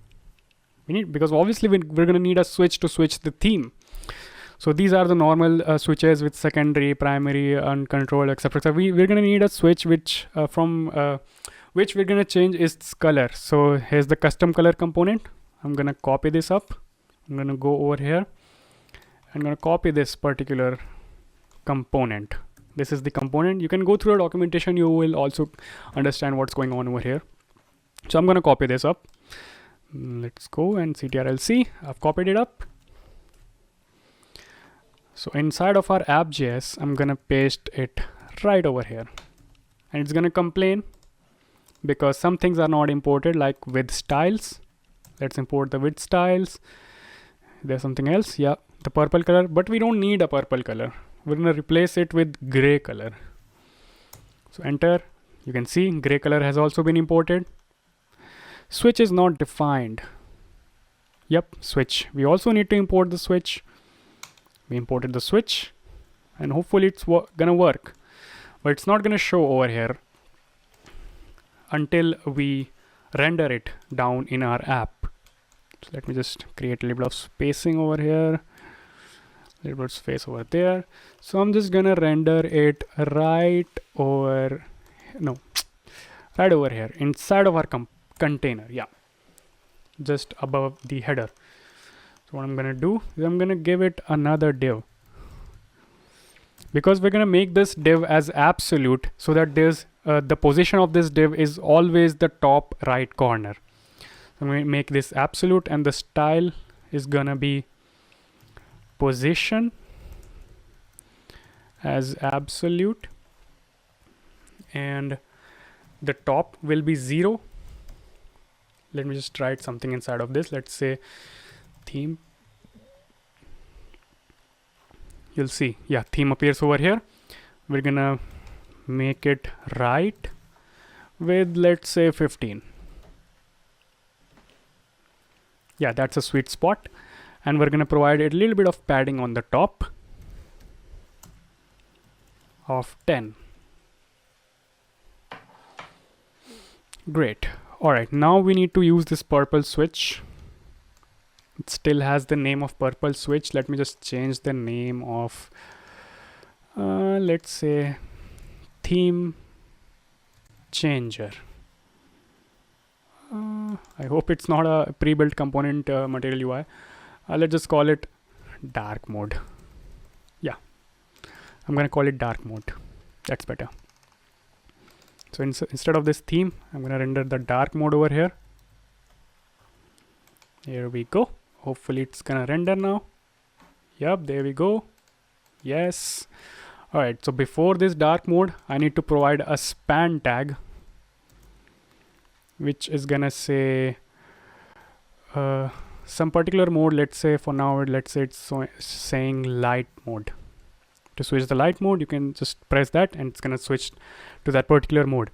Because obviously we're gonna need a switch to switch the theme. So these are the normal switches with secondary, primary, uncontrolled, etc. So we're gonna need a switch which which we're gonna change its color. So here's the custom color component. I'm gonna copy this up. I'm gonna go over here. I'm gonna copy this particular component. This is the component. You can go through the documentation. You will also understand what's going on over here. So I'm gonna copy this up. Let's go and ctrl+C. I've copied it up. So inside of our app.js, I'm gonna paste it right over here, and it's gonna complain because some things are not imported, like with styles. Let's import the with styles. There's something else. Yeah, the purple color, but we don't need a purple color. We're gonna replace it with gray color. So enter. You can see gray color has also been imported. Switch is not defined. Yep, switch. We also need to import the switch. We imported the switch, and hopefully it's gonna work, but it's not gonna show over here until we render it down in our app. So let me just create a little bit of spacing over here, a little bit of space over there. So I'm just gonna render it right over here inside of our container. Yeah, just above the header. So what I'm gonna do is I'm gonna give it another div, because we're gonna make this div as absolute, so that there's the position of this div is always the top right corner. So I'm gonna make this absolute, and the style is gonna be position as absolute, and the top will be 0. Let me just write something inside of this. Let's say theme. You'll see, yeah, theme appears over here. We're gonna make it right with, let's say, 15. Yeah, that's a sweet spot. And we're gonna provide a little bit of padding on the top of 10. Great. All right, now we need to use this purple switch. It still has the name of purple switch. Let me just change the name of, let's say, theme changer. I hope it's not a pre-built component material UI. Let's just call it dark mode. Yeah, I'm gonna call it dark mode. That's better. So instead of this theme, I'm gonna render the dark mode over here. Here we go. Hopefully it's gonna render now. Yep, there we go. Yes. All right, so before this dark mode, I need to provide a span tag, which is gonna say some particular mode. Let's say for now, let's say it's saying light mode. To switch the light mode, you can just press that and it's gonna switch to that particular mode.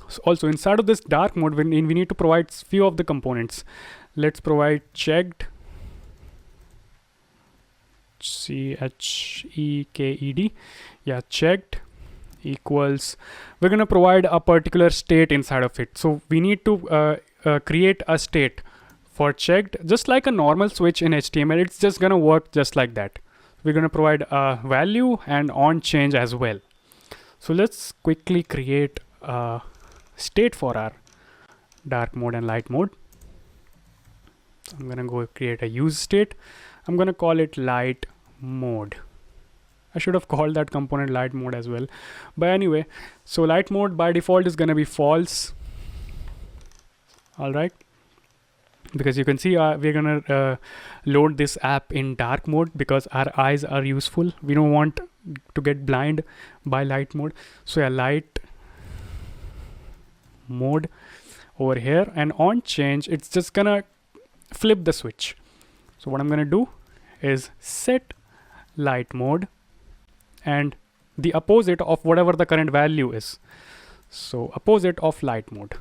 So also inside of this dark mode, we need to provide few of the components. Let's provide checked, CHEKED, yeah, checked equals, we're gonna provide a particular state inside of it. So we need to create a state for checked, just like a normal switch in HTML. It's just gonna work just like that. We're gonna provide a value and on change as well. So let's quickly create a state for our dark mode and light mode. So I'm gonna go create a use state. I'm gonna call it light mode. I should have called that component light mode as well. But anyway, so light mode by default is gonna be false. All right. Because you can see we're gonna load this app in dark mode because our eyes are useful. We don't want to get blind by light mode. So yeah, light mode over here, and on change, it's just gonna flip the switch. So what I'm gonna do is set light mode and the opposite of whatever the current value is. So opposite of light mode.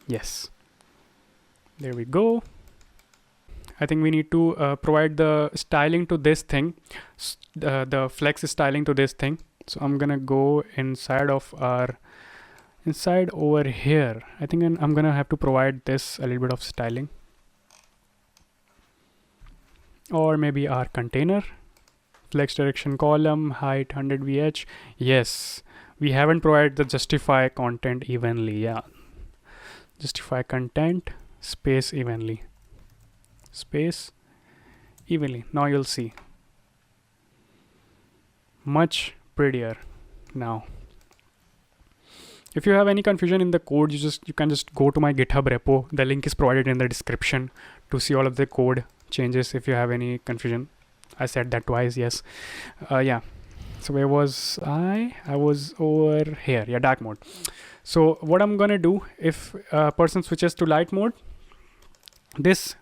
Yes. There we go. I think we need to provide the styling to this thing, the flex styling to this thing. So I'm gonna go inside of our, inside over here. I think I'm gonna have to provide this a little bit of styling. Or maybe our container, flex direction column, height 100 VH. Yes, we haven't provided the justify content evenly. Yeah, justify content space evenly, space evenly. Now you'll see much prettier now. If you have any confusion in the code, you can just go to my GitHub repo. The link is provided in the description to see all of the code changes. If you have any confusion, I said that twice. Yes. Yeah. So where was I? I was over here. Yeah, dark mode. So what I'm gonna do, if a person switches to light mode, this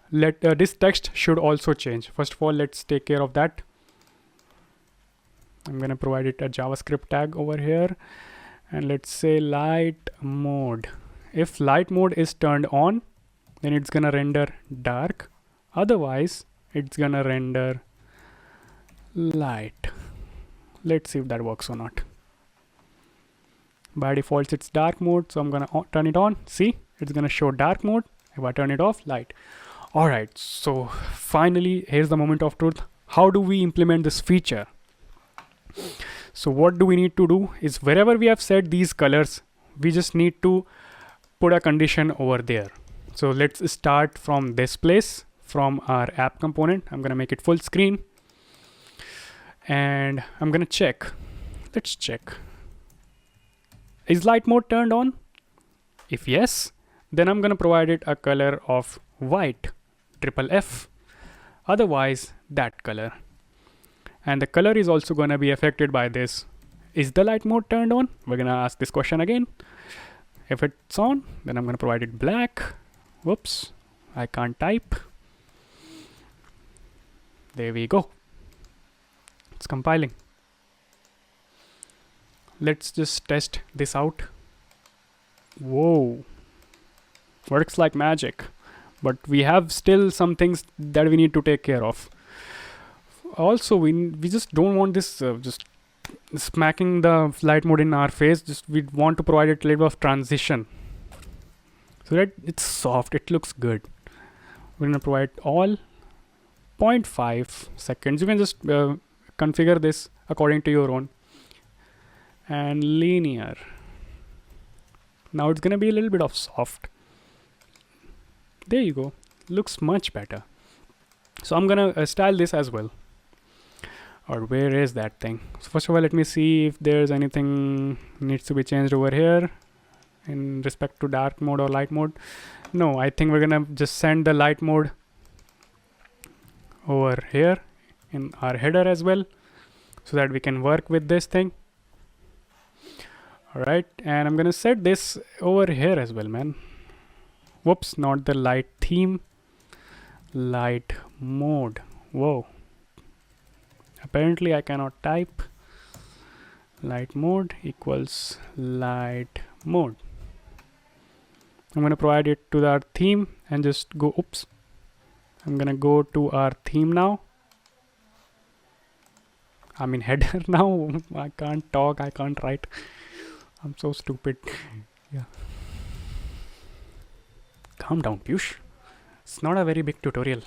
text should also change. First of all, let's take care of that. I'm gonna provide it a JavaScript tag over here, and let's say light mode. If light mode is turned on, then it's gonna render dark. Otherwise, it's gonna render light. Let's see if that works or not. By default, it's dark mode, so I'm gonna turn it on. See, it's gonna show dark mode. If I turn it off, light. All right, so finally, here's the moment of truth. How do we implement this feature? So what do we need to do is, wherever we have set these colors, we just need to put a condition over there. So let's start from this place, from our app component. I'm gonna make it full screen, and I'm gonna check. Let's check. Is light mode turned on? If yes, then I'm gonna provide it a color of white, FFF. Otherwise, that color. And the color is also gonna be affected by this. Is the light mode turned on? We're gonna ask this question again. If it's on, then I'm gonna provide it black. Whoops, I can't type. There we go. It's compiling. Let's just test this out. Whoa, works like magic. But we have still some things that we need to take care of. Also, we just don't want this just smacking the light mode in our face. Just we want to provide it a little bit of transition so that it's soft, it looks good. We're gonna provide all 0.5 seconds. You can just configure this according to your own. And linear. Now it's gonna be a little bit of soft. There you go. Looks much better. So I'm gonna style this as well. Or where is that thing? So first of all, let me see if there's anything needs to be changed over here in respect to dark mode or light mode. No, I think we're gonna just send the light mode over here in our header as well, so that we can work with this thing. All right, and I'm gonna set this over here as well, man. Whoops, not the light theme, light mode. Whoa, apparently I cannot type. Light mode equals light mode. I'm gonna provide it to our theme and just go, oops. I'm gonna go to our theme now. I'm in header now. I can't talk, I can't write. I'm so stupid. Yeah. Calm down, Piyush. It's not a very big tutorial.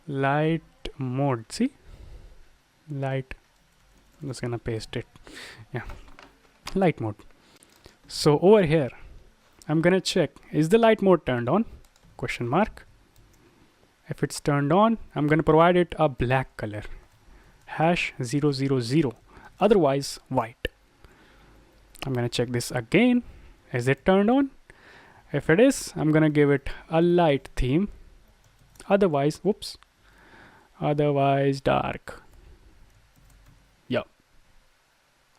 Light mode, see? Light. I'm just gonna paste it. Yeah. Light mode. So over here, I'm gonna check, is the light mode turned on? Question mark. If it's turned on, I'm gonna provide it a black color. #000. Otherwise, white. I'm gonna check this again. Is it turned on? If it is, I'm gonna give it a light theme. Otherwise, whoops. Otherwise dark. Yeah.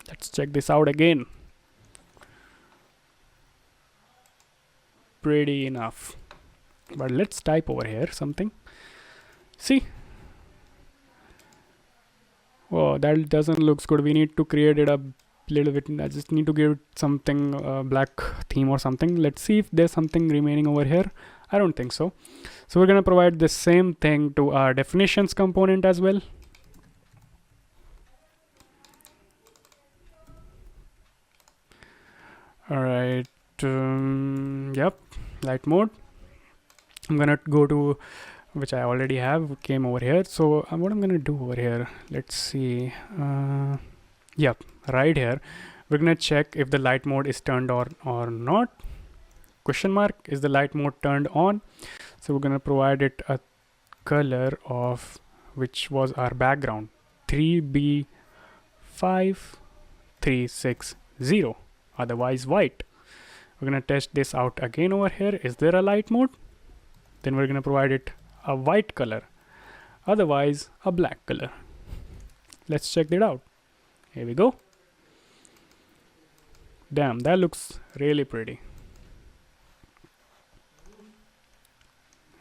Let's check this out again. Pretty enough. But let's type over here something. See? Oh, that doesn't look good. We need to create it a little bit. I just need to give it something black theme or something. Let's see if there's something remaining over here. I don't think so. So we're gonna provide the same thing to our definitions component as well. All right. Yep. Light mode. I'm gonna go to, which I already have, came over here. So what I'm gonna do over here, let's see. Yep, right here, we're gonna check if the light mode is turned on or not. Question mark, is the light mode turned on? So we're gonna provide it a color of, which was our background, 3B5360, otherwise white. We're gonna test this out again over here. Is there a light mode? Then we're gonna provide it a white color, otherwise a black color. Let's check that out. Here we go. Damn, that looks really pretty.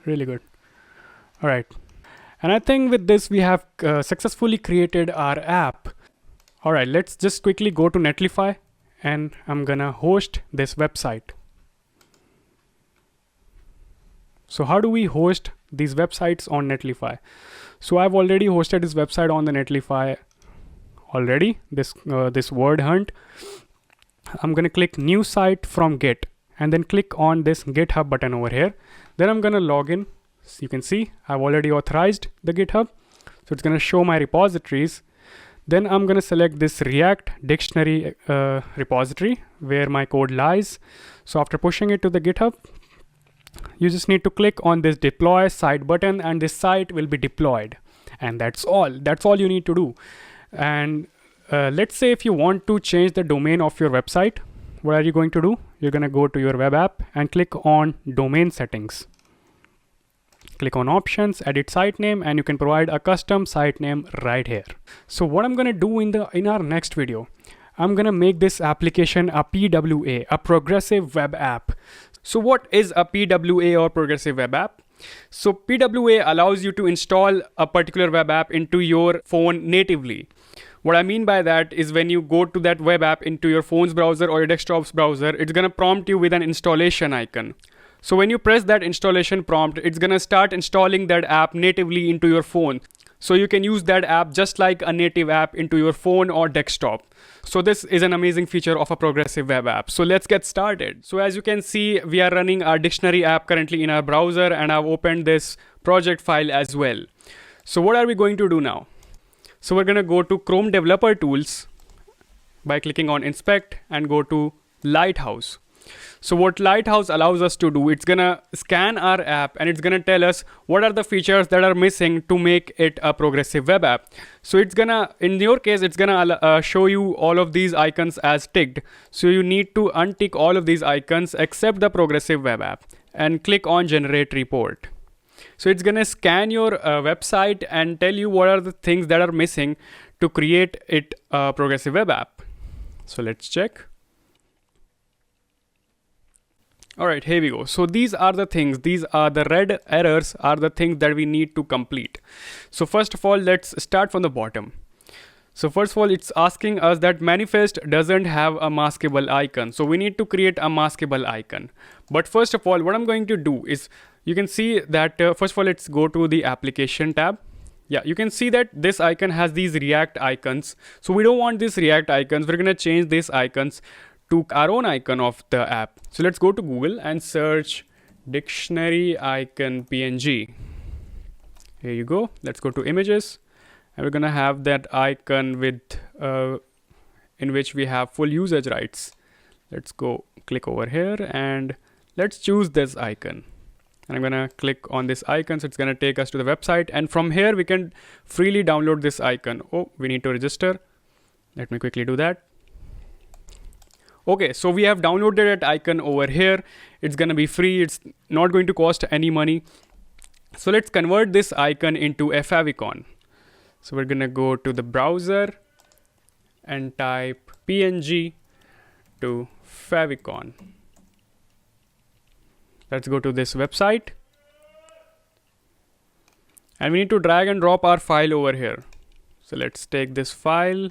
Really good. All right. And I think with this, we have successfully created our app. All right, let's just quickly go to Netlify, and I'm gonna host this website. So how do we host these websites on Netlify? So I've already hosted this website on the Netlify already, this word hunt. I'm gonna click new site from Git and then click on this GitHub button over here. Then I'm gonna log in. So you can see I've already authorized the GitHub. So it's gonna show my repositories. Then I'm gonna select this React dictionary repository where my code lies. So after pushing it to the GitHub, you just need to click on this deploy site button and this site will be deployed. And that's all you need to do. And let's say if you want to change the domain of your website, what are you going to do? You're gonna go to your web app and click on domain settings. Click on options, edit site name, and you can provide a custom site name right here. So what I'm gonna do in our next video, I'm gonna make this application a PWA, a progressive web app. So what is a PWA or progressive web app? So PWA allows you to install a particular web app into your phone natively. What I mean by that is when you go to that web app into your phone's browser or your desktop's browser, it's gonna prompt you with an installation icon. So when you press that installation prompt, it's gonna start installing that app natively into your phone. So you can use that app just like a native app into your phone or desktop. So this is an amazing feature of a progressive web app. So let's get started. So as you can see, we are running our dictionary app currently in our browser, and I've opened this project file as well. So what are we going to do now? So we're gonna go to Chrome Developer Tools by clicking on Inspect and go to Lighthouse. So what Lighthouse allows us to do, it's gonna scan our app and it's gonna tell us what are the features that are missing to make it a progressive web app. So it's gonna, in your case, it's gonna show you all of these icons as ticked. So you need to untick all of these icons except the progressive web app and click on generate report. So it's gonna scan your website and tell you what are the things that are missing to create it a progressive web app. So let's check. All right, here we go. So these are the things, these are the red errors are the things that we need to complete. So first of all, let's start from the bottom. So first of all, it's asking us that manifest doesn't have a maskable icon. So we need to create a maskable icon. But first of all, what I'm going to do is, you can see that first of all, let's go to the application tab. Yeah, you can see that this icon has these React icons. So we don't want these React icons. We're gonna change these icons to our own icon of the app. So let's go to Google and search dictionary icon PNG. Here you go. Let's go to images and we're gonna have that icon with in which we have full usage rights. Let's go click over here and let's choose this icon. And I'm gonna click on this icon. So it's gonna take us to the website. And from here, we can freely download this icon. Oh, we need to register. Let me quickly do that. Okay, so we have downloaded that icon over here. It's gonna be free. It's not going to cost any money. So let's convert this icon into a favicon. So we're gonna go to the browser and type PNG to favicon. Let's go to this website. And we need to drag and drop our file over here. So let's take this file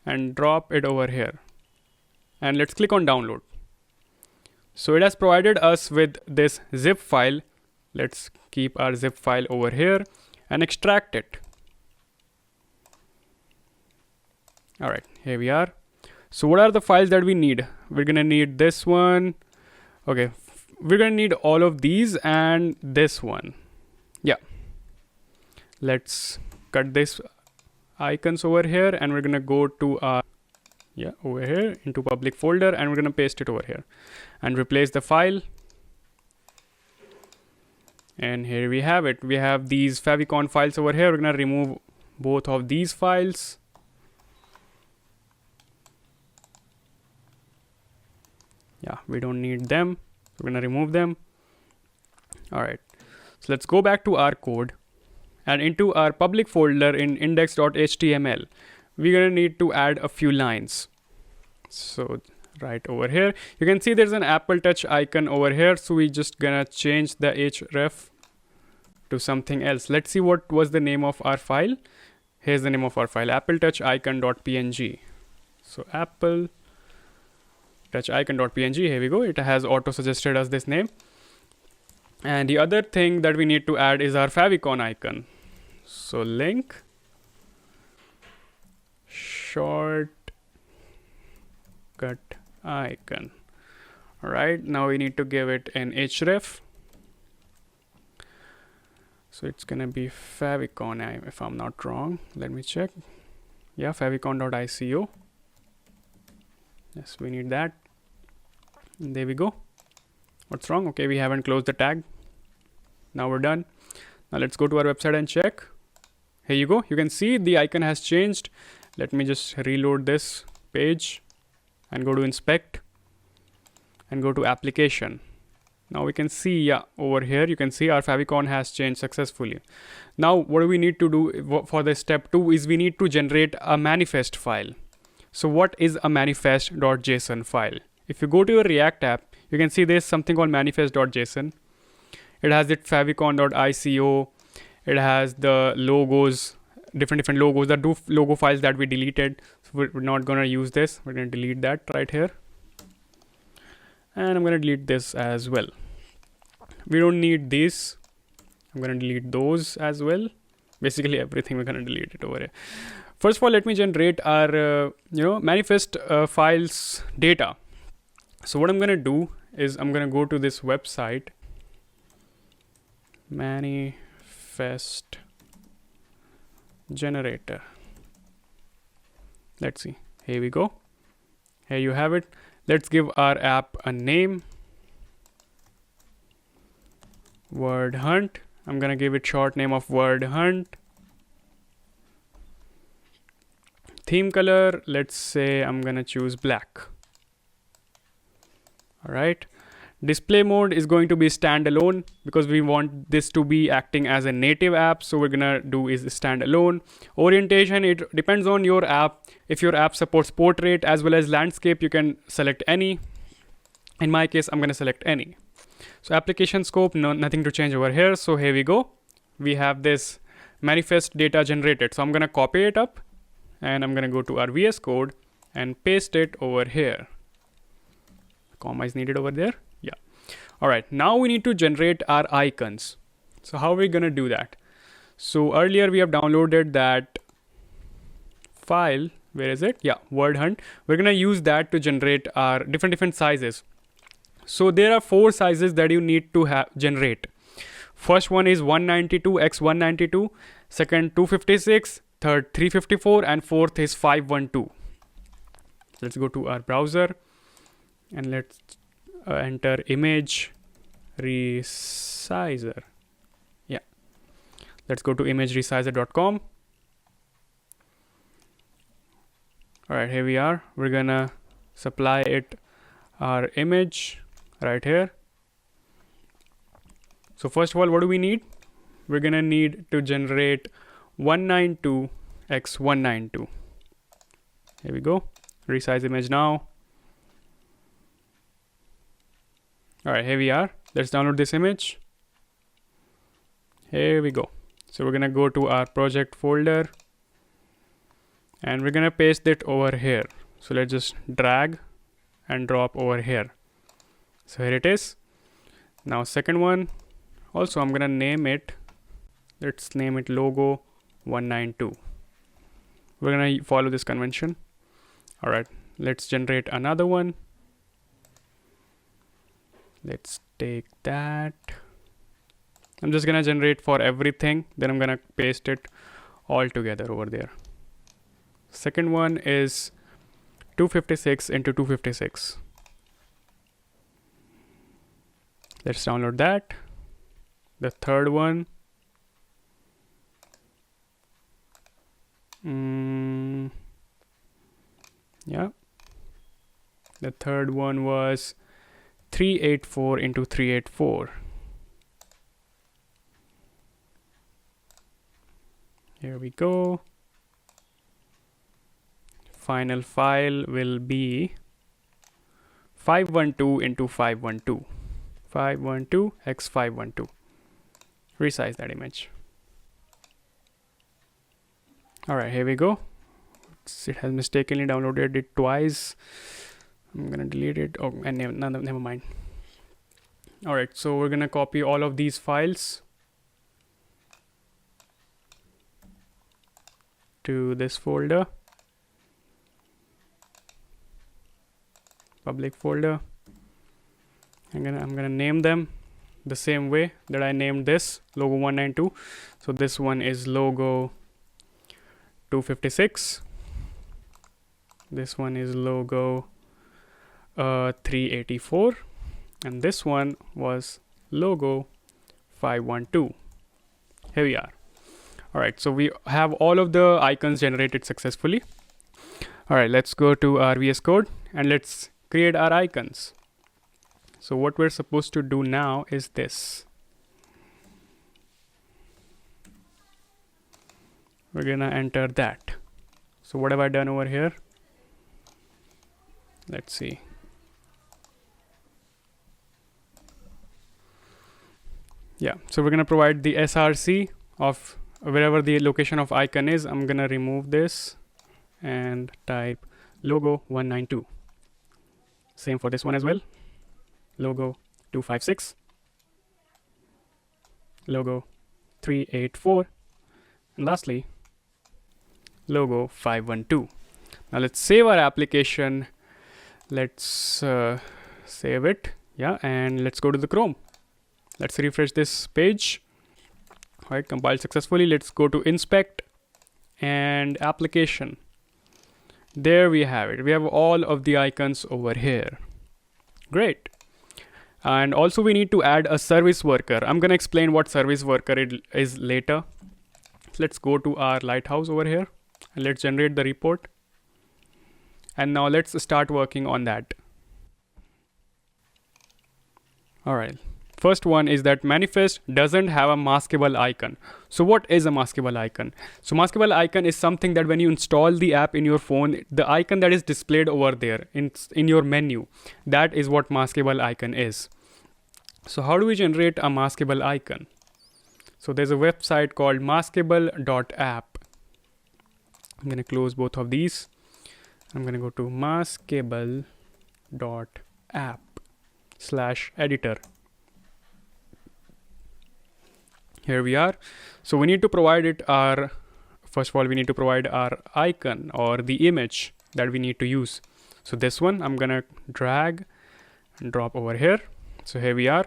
and drop it over here. And let's click on download. So it has provided us with this zip file. Let's keep our zip file over here and extract it. All right, here we are. So what are the files that we need? We're gonna need this one. Okay, we're gonna need all of these and this one. Yeah. Let's cut this icons over here and we're gonna go to our over here into public folder and we're gonna paste it over here and replace the file. And here we have it. We have these favicon files over here. We're gonna remove both of these files. Yeah, we don't need them. We're gonna remove them. All right, so let's go back to our code and into our public folder in index.html. We're gonna need to add a few lines. So right over here, you can see there's an Apple Touch icon over here. So we just gonna change the href to something else. Let's see what was the name of our file. Here's the name of our file, Apple Touch icon.png. So Apple Touch icon.png, here we go. It has auto suggested us this name. And the other thing that we need to add is our favicon icon. So link short cut icon. All right, now we need to give it an href. So it's gonna be favicon, if I'm not wrong. Let me check. Yeah, favicon.ico. Yes, we need that. And there we go. What's wrong? Okay, we haven't closed the tag. Now we're done. Now let's go to our website and check. Here you go. You can see the icon has changed. Let me just reload this page and go to inspect and go to application. Now we can see, yeah, over here, you can see our favicon has changed successfully. Now what do we need to do for the step 2 is we need to generate a manifest file. So what is a manifest.json file? If you go to your React app, you can see there's something called manifest.json. It has it favicon.ico. It has the logos, different logos, the logo files that we deleted. So we're not gonna use this. We're gonna delete that right here. And I'm gonna delete this as well. We don't need these. I'm gonna delete those as well. Basically everything we're gonna delete it over here. First of all, let me generate our manifest files data. So what I'm gonna do is I'm gonna go to this website, manifest generator. Let's see. Here we go. Here you have it. Let's give our app a name. Word hunt. I'm gonna give it short name of word hunt. Theme color, let's say I'm gonna choose black. All right. Display mode is going to be standalone because we want this to be acting as a native app. So we're gonna do is standalone. Orientation, it depends on your app. If your app supports portrait as well as landscape, you can select any. In my case, I'm gonna select any. So application scope, nothing to change over here. So here we go. We have this manifest data generated. So I'm gonna copy it up and I'm gonna go to our VS Code and paste it over here. Comma is needed over there. Yeah. All right. Now we need to generate our icons. So how are we gonna do that? So earlier we have downloaded that file. Where is it? Yeah, word hunt. We're gonna use that to generate our different sizes. So there are 4 sizes that you need to generate. First one is 192 x 192, second 256, third 354, and fourth is 512. Let's go to our browser and let's enter image resizer. Yeah, let's go to imageresizer.com. All right, here we are. We're gonna supply it our image right here. So first of all, what do we need? We're gonna need to generate 192 x 192. Here we go. Resize image now. All right, here we are. Let's download this image. Here we go. So we're gonna go to our project folder and we're gonna paste it over here. So let's just drag and drop over here. So here it is. Now second one, also I'm gonna name it, let's name it logo 192. We're gonna follow this convention. All right, let's generate another one. Let's take that. I'm just gonna generate for everything, then I'm gonna paste it all together over there. Second one is 256 into 256. Let's download that. The third one, yeah, the third one was 384 into 384. Here we go. Final file will be 512 into 512. 512 x 512. Resize that image. All right, here we go. It has mistakenly downloaded it twice. I'm gonna delete it. Oh, and never mind. All right, so we're gonna copy all of these files to this folder, public folder. I'm gonna name them the same way that I named this logo 192. So this one is logo 256. This one is logo 384, and this one was logo 512. Here we are. All right, so we have all of the icons generated successfully. All right, let's go to our VS Code and let's create our icons. So what we're supposed to do now is this. We're gonna enter that. So what have I done over here? Let's see. Yeah, so we're gonna provide the SRC of wherever the location of icon is. I'm gonna remove this and type logo 192. Same for this one as well. Logo 256, logo 384, and lastly, logo 512. Now let's save our application. Let's save it. Yeah, and let's go to the Chrome. Let's refresh this page. All right, compiled successfully. Let's go to inspect and application. There we have it. We have all of the icons over here. Great. And also we need to add a service worker. I'm gonna explain what service worker is later. So let's go to our Lighthouse over here and let's generate the report. And now let's start working on that. All right. First one is that manifest doesn't have a maskable icon. So what is a maskable icon? So maskable icon is something that when you install the app in your phone, the icon that is displayed over there in your menu, that is what maskable icon is. So how do we generate a maskable icon? So there's a website called maskable.app. I'm going to close both of these. I'm going to go to maskable.app/editor. Here we are. So we need to provide it first of all, we need to provide our icon or the image that we need to use. So this one, I'm gonna drag and drop over here. So here we are.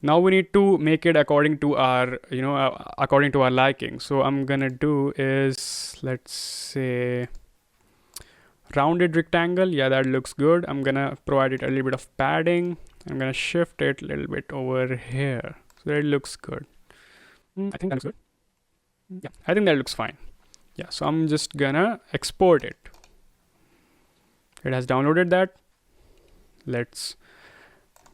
Now we need to make it according to our, according to our liking. So I'm gonna do is, let's say, rounded rectangle. Yeah, that looks good. I'm gonna provide it a little bit of padding. I'm gonna shift it a little bit over here. So that it looks good. I think that looks good. Yeah, I think that looks fine. Yeah, so I'm just gonna export it. It has downloaded that. Let's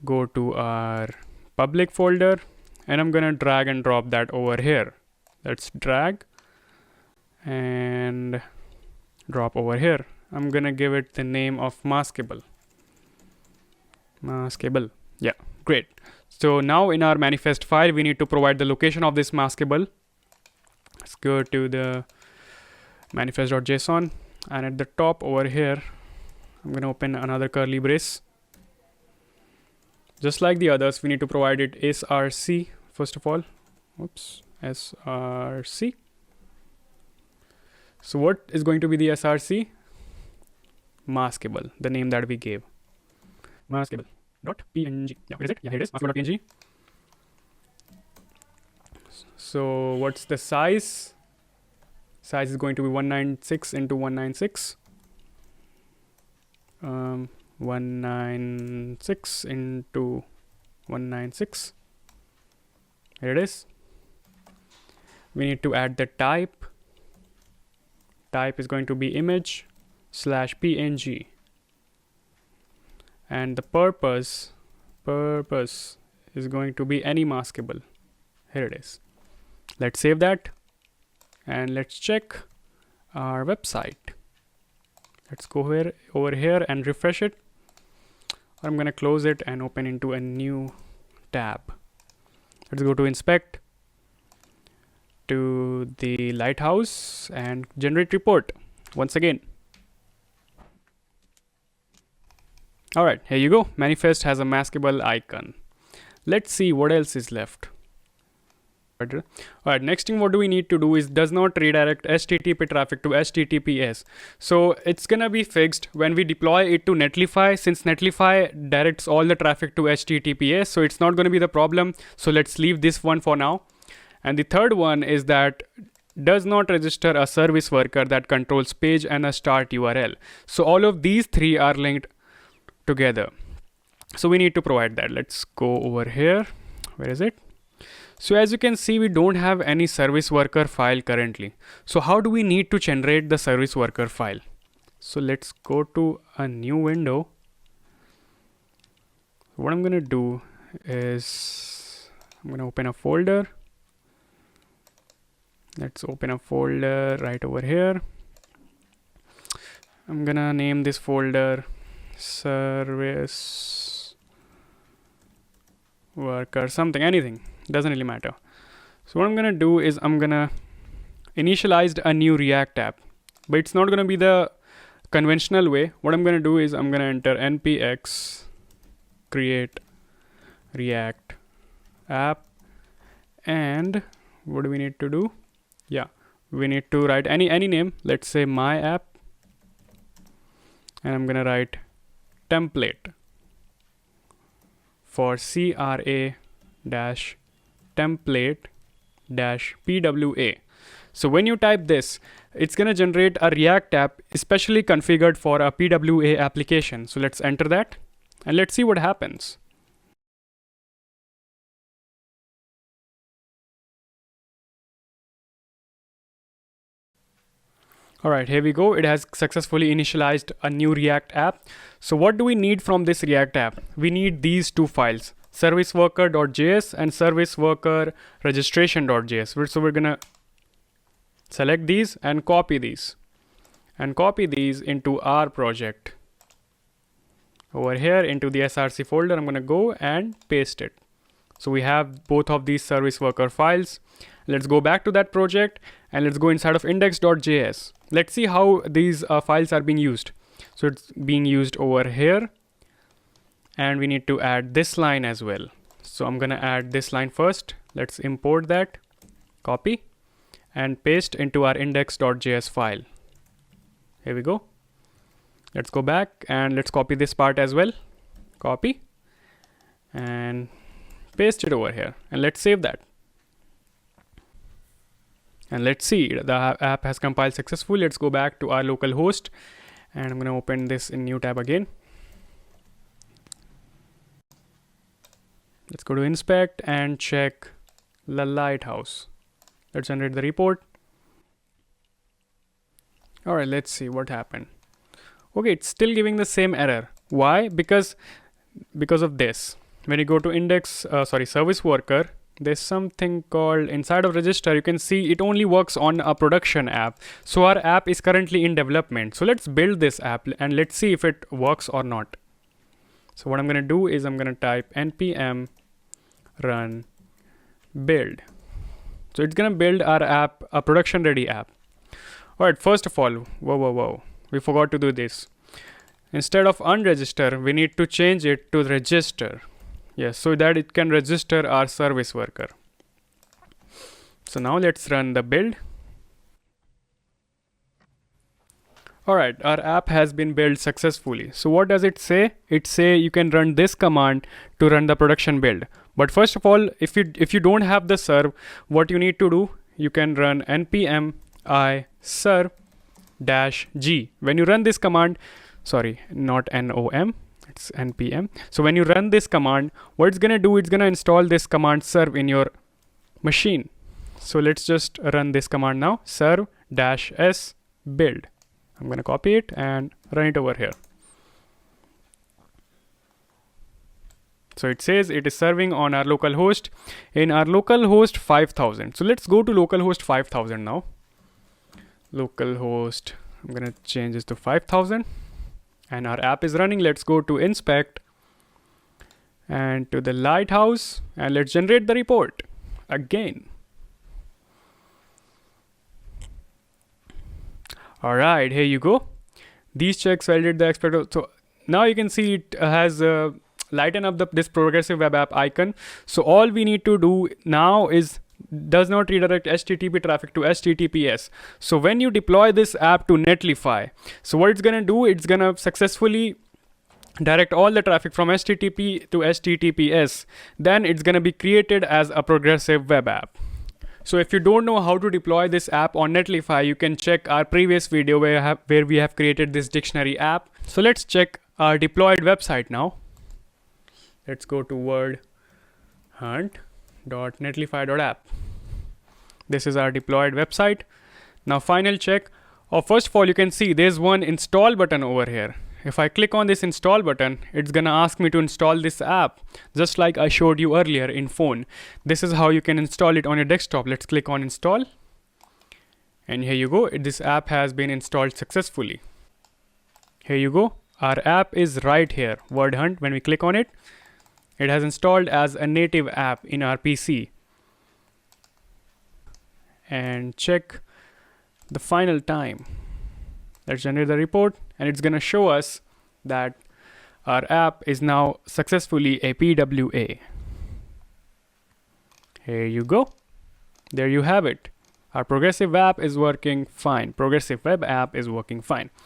go to our public folder and I'm gonna drag and drop that over here. Let's drag and drop over here. I'm gonna give it the name of maskable. Maskable. Yeah, great. So now in our manifest file, we need to provide the location of this maskable. Let's go to the manifest.json and at the top over here, I'm going to open another curly brace. Just like the others, we need to provide it src first of all. Oops, src. So what is going to be the src? Maskable, the name that we gave. Maskable.png. Yeah, what is it? Yeah, here it is. Maskable.png. So what's the size? Size is going to be 196 into 196. 196 into 196. Here it is. We need to add the type. Type is going to be image/png. And the purpose is going to be any maskable. Here it is. Let's save that and let's check our website. Let's go over here and refresh it. I'm gonna close it and open into a new tab. Let's go to inspect, to the Lighthouse and generate report once again. All right, here you go. Manifest has a maskable icon. Let's see what else is left. All right, next thing what do we need to do is does not redirect HTTP traffic to HTTPS. So it's gonna be fixed when we deploy it to Netlify, since Netlify directs all the traffic to HTTPS. So it's not gonna be the problem. So let's leave this one for now. And the third one is that does not register a service worker that controls page and a start URL. So all of these three are linked together. So we need to provide that. Let's go over here. Where is it? So as you can see, we don't have any service worker file currently. So how do we need to generate the service worker file? So let's go to a new window. What I'm gonna do is I'm gonna open a folder. Let's open a folder right over here. I'm gonna name this folder service worker something, anything, doesn't really matter. So what I'm gonna do is I'm gonna initialize a new React app, but it's not gonna be the conventional way. What I'm gonna do is I'm gonna enter npx create React app, and what do we need to do? Yeah, we need to write any name. Let's say my app, and I'm gonna write template for CRA-template-PWA. So when you type this, it's gonna generate a React app especially configured for a PWA application. So let's enter that and let's see what happens. All right, here we go. It has successfully initialized a new React app. So what do we need from this React app? We need these two files, serviceworker.js and serviceworker.registration.js. So we're gonna select these and copy these into our project. Over here into the src folder, I'm gonna go and paste it. So we have both of these service worker files. Let's go back to that project and let's go inside of index.js. Let's see how these files are being used. So it's being used over here, and we need to add this line as well. So I'm gonna add this line first. Let's import that, copy, and paste into our index.js file. Here we go. Let's go back and let's copy this part as well. Copy and paste it over here, and let's save that. And let's see, the app has compiled successfully. Let's go back to our local host, and I'm gonna open this in new tab again. Let's go to inspect and check the lighthouse. Let's generate the report. All right, let's see what happened. Okay, it's still giving the same error. Why? Because of this. When you go to service worker, there's something called inside of register. You can see it only works on a production app. So our app is currently in development. So let's build this app and let's see if it works or not. So what I'm gonna do is I'm gonna type npm run build. So it's gonna build our app, a production ready app. All right, first of all, whoa, we forgot to do this. Instead of unregister, we need to change it to register. Yes, so that it can register our service worker. So now let's run the build. All right, our app has been built successfully. So what does it say? It say you can run this command to run the production build. But first of all, if you don't have the serve, what you need to do, you can run npm I serve-g. When you run this command, sorry, not nom, it's npm. So when you run this command, what it's gonna do, it's gonna install this command serve in your machine. So let's just run this command now, serve-s build. I'm gonna copy it and run it over here. So it says it is serving on our local host, in our local host 5000. So let's go to localhost 5000 now. Localhost, I'm gonna change this to 5000. And our app is running. Let's go to inspect and to the lighthouse, and let's generate the report again. All right, here you go. These checks validate the expected. So now you can see it has lighten up this progressive web app icon. So all we need to do now is does not redirect HTTP traffic to HTTPS. So when you deploy this app to Netlify, so what it's gonna do, it's gonna successfully direct all the traffic from HTTP to HTTPS. Then it's gonna be created as a progressive web app. So if you don't know how to deploy this app on Netlify, you can check our previous video where we have created this dictionary app. So let's check our deployed website now. Let's go to word-hunt.netlify.app. This is our deployed website. Now final check. First of all, you can see there's one install button over here. If I click on this install button, it's gonna ask me to install this app, just like I showed you earlier in phone. This is how you can install it on your desktop. Let's click on install. And here you go. This app has been installed successfully. Here you go. Our app is right here, Word Hunt. When we click on it, it has installed as a native app in our PC. And check the final time. Let's generate the report, and it's gonna show us that our app is now successfully a PWA. Here you go. There you have it. Our progressive app is working fine. Progressive web app is working fine.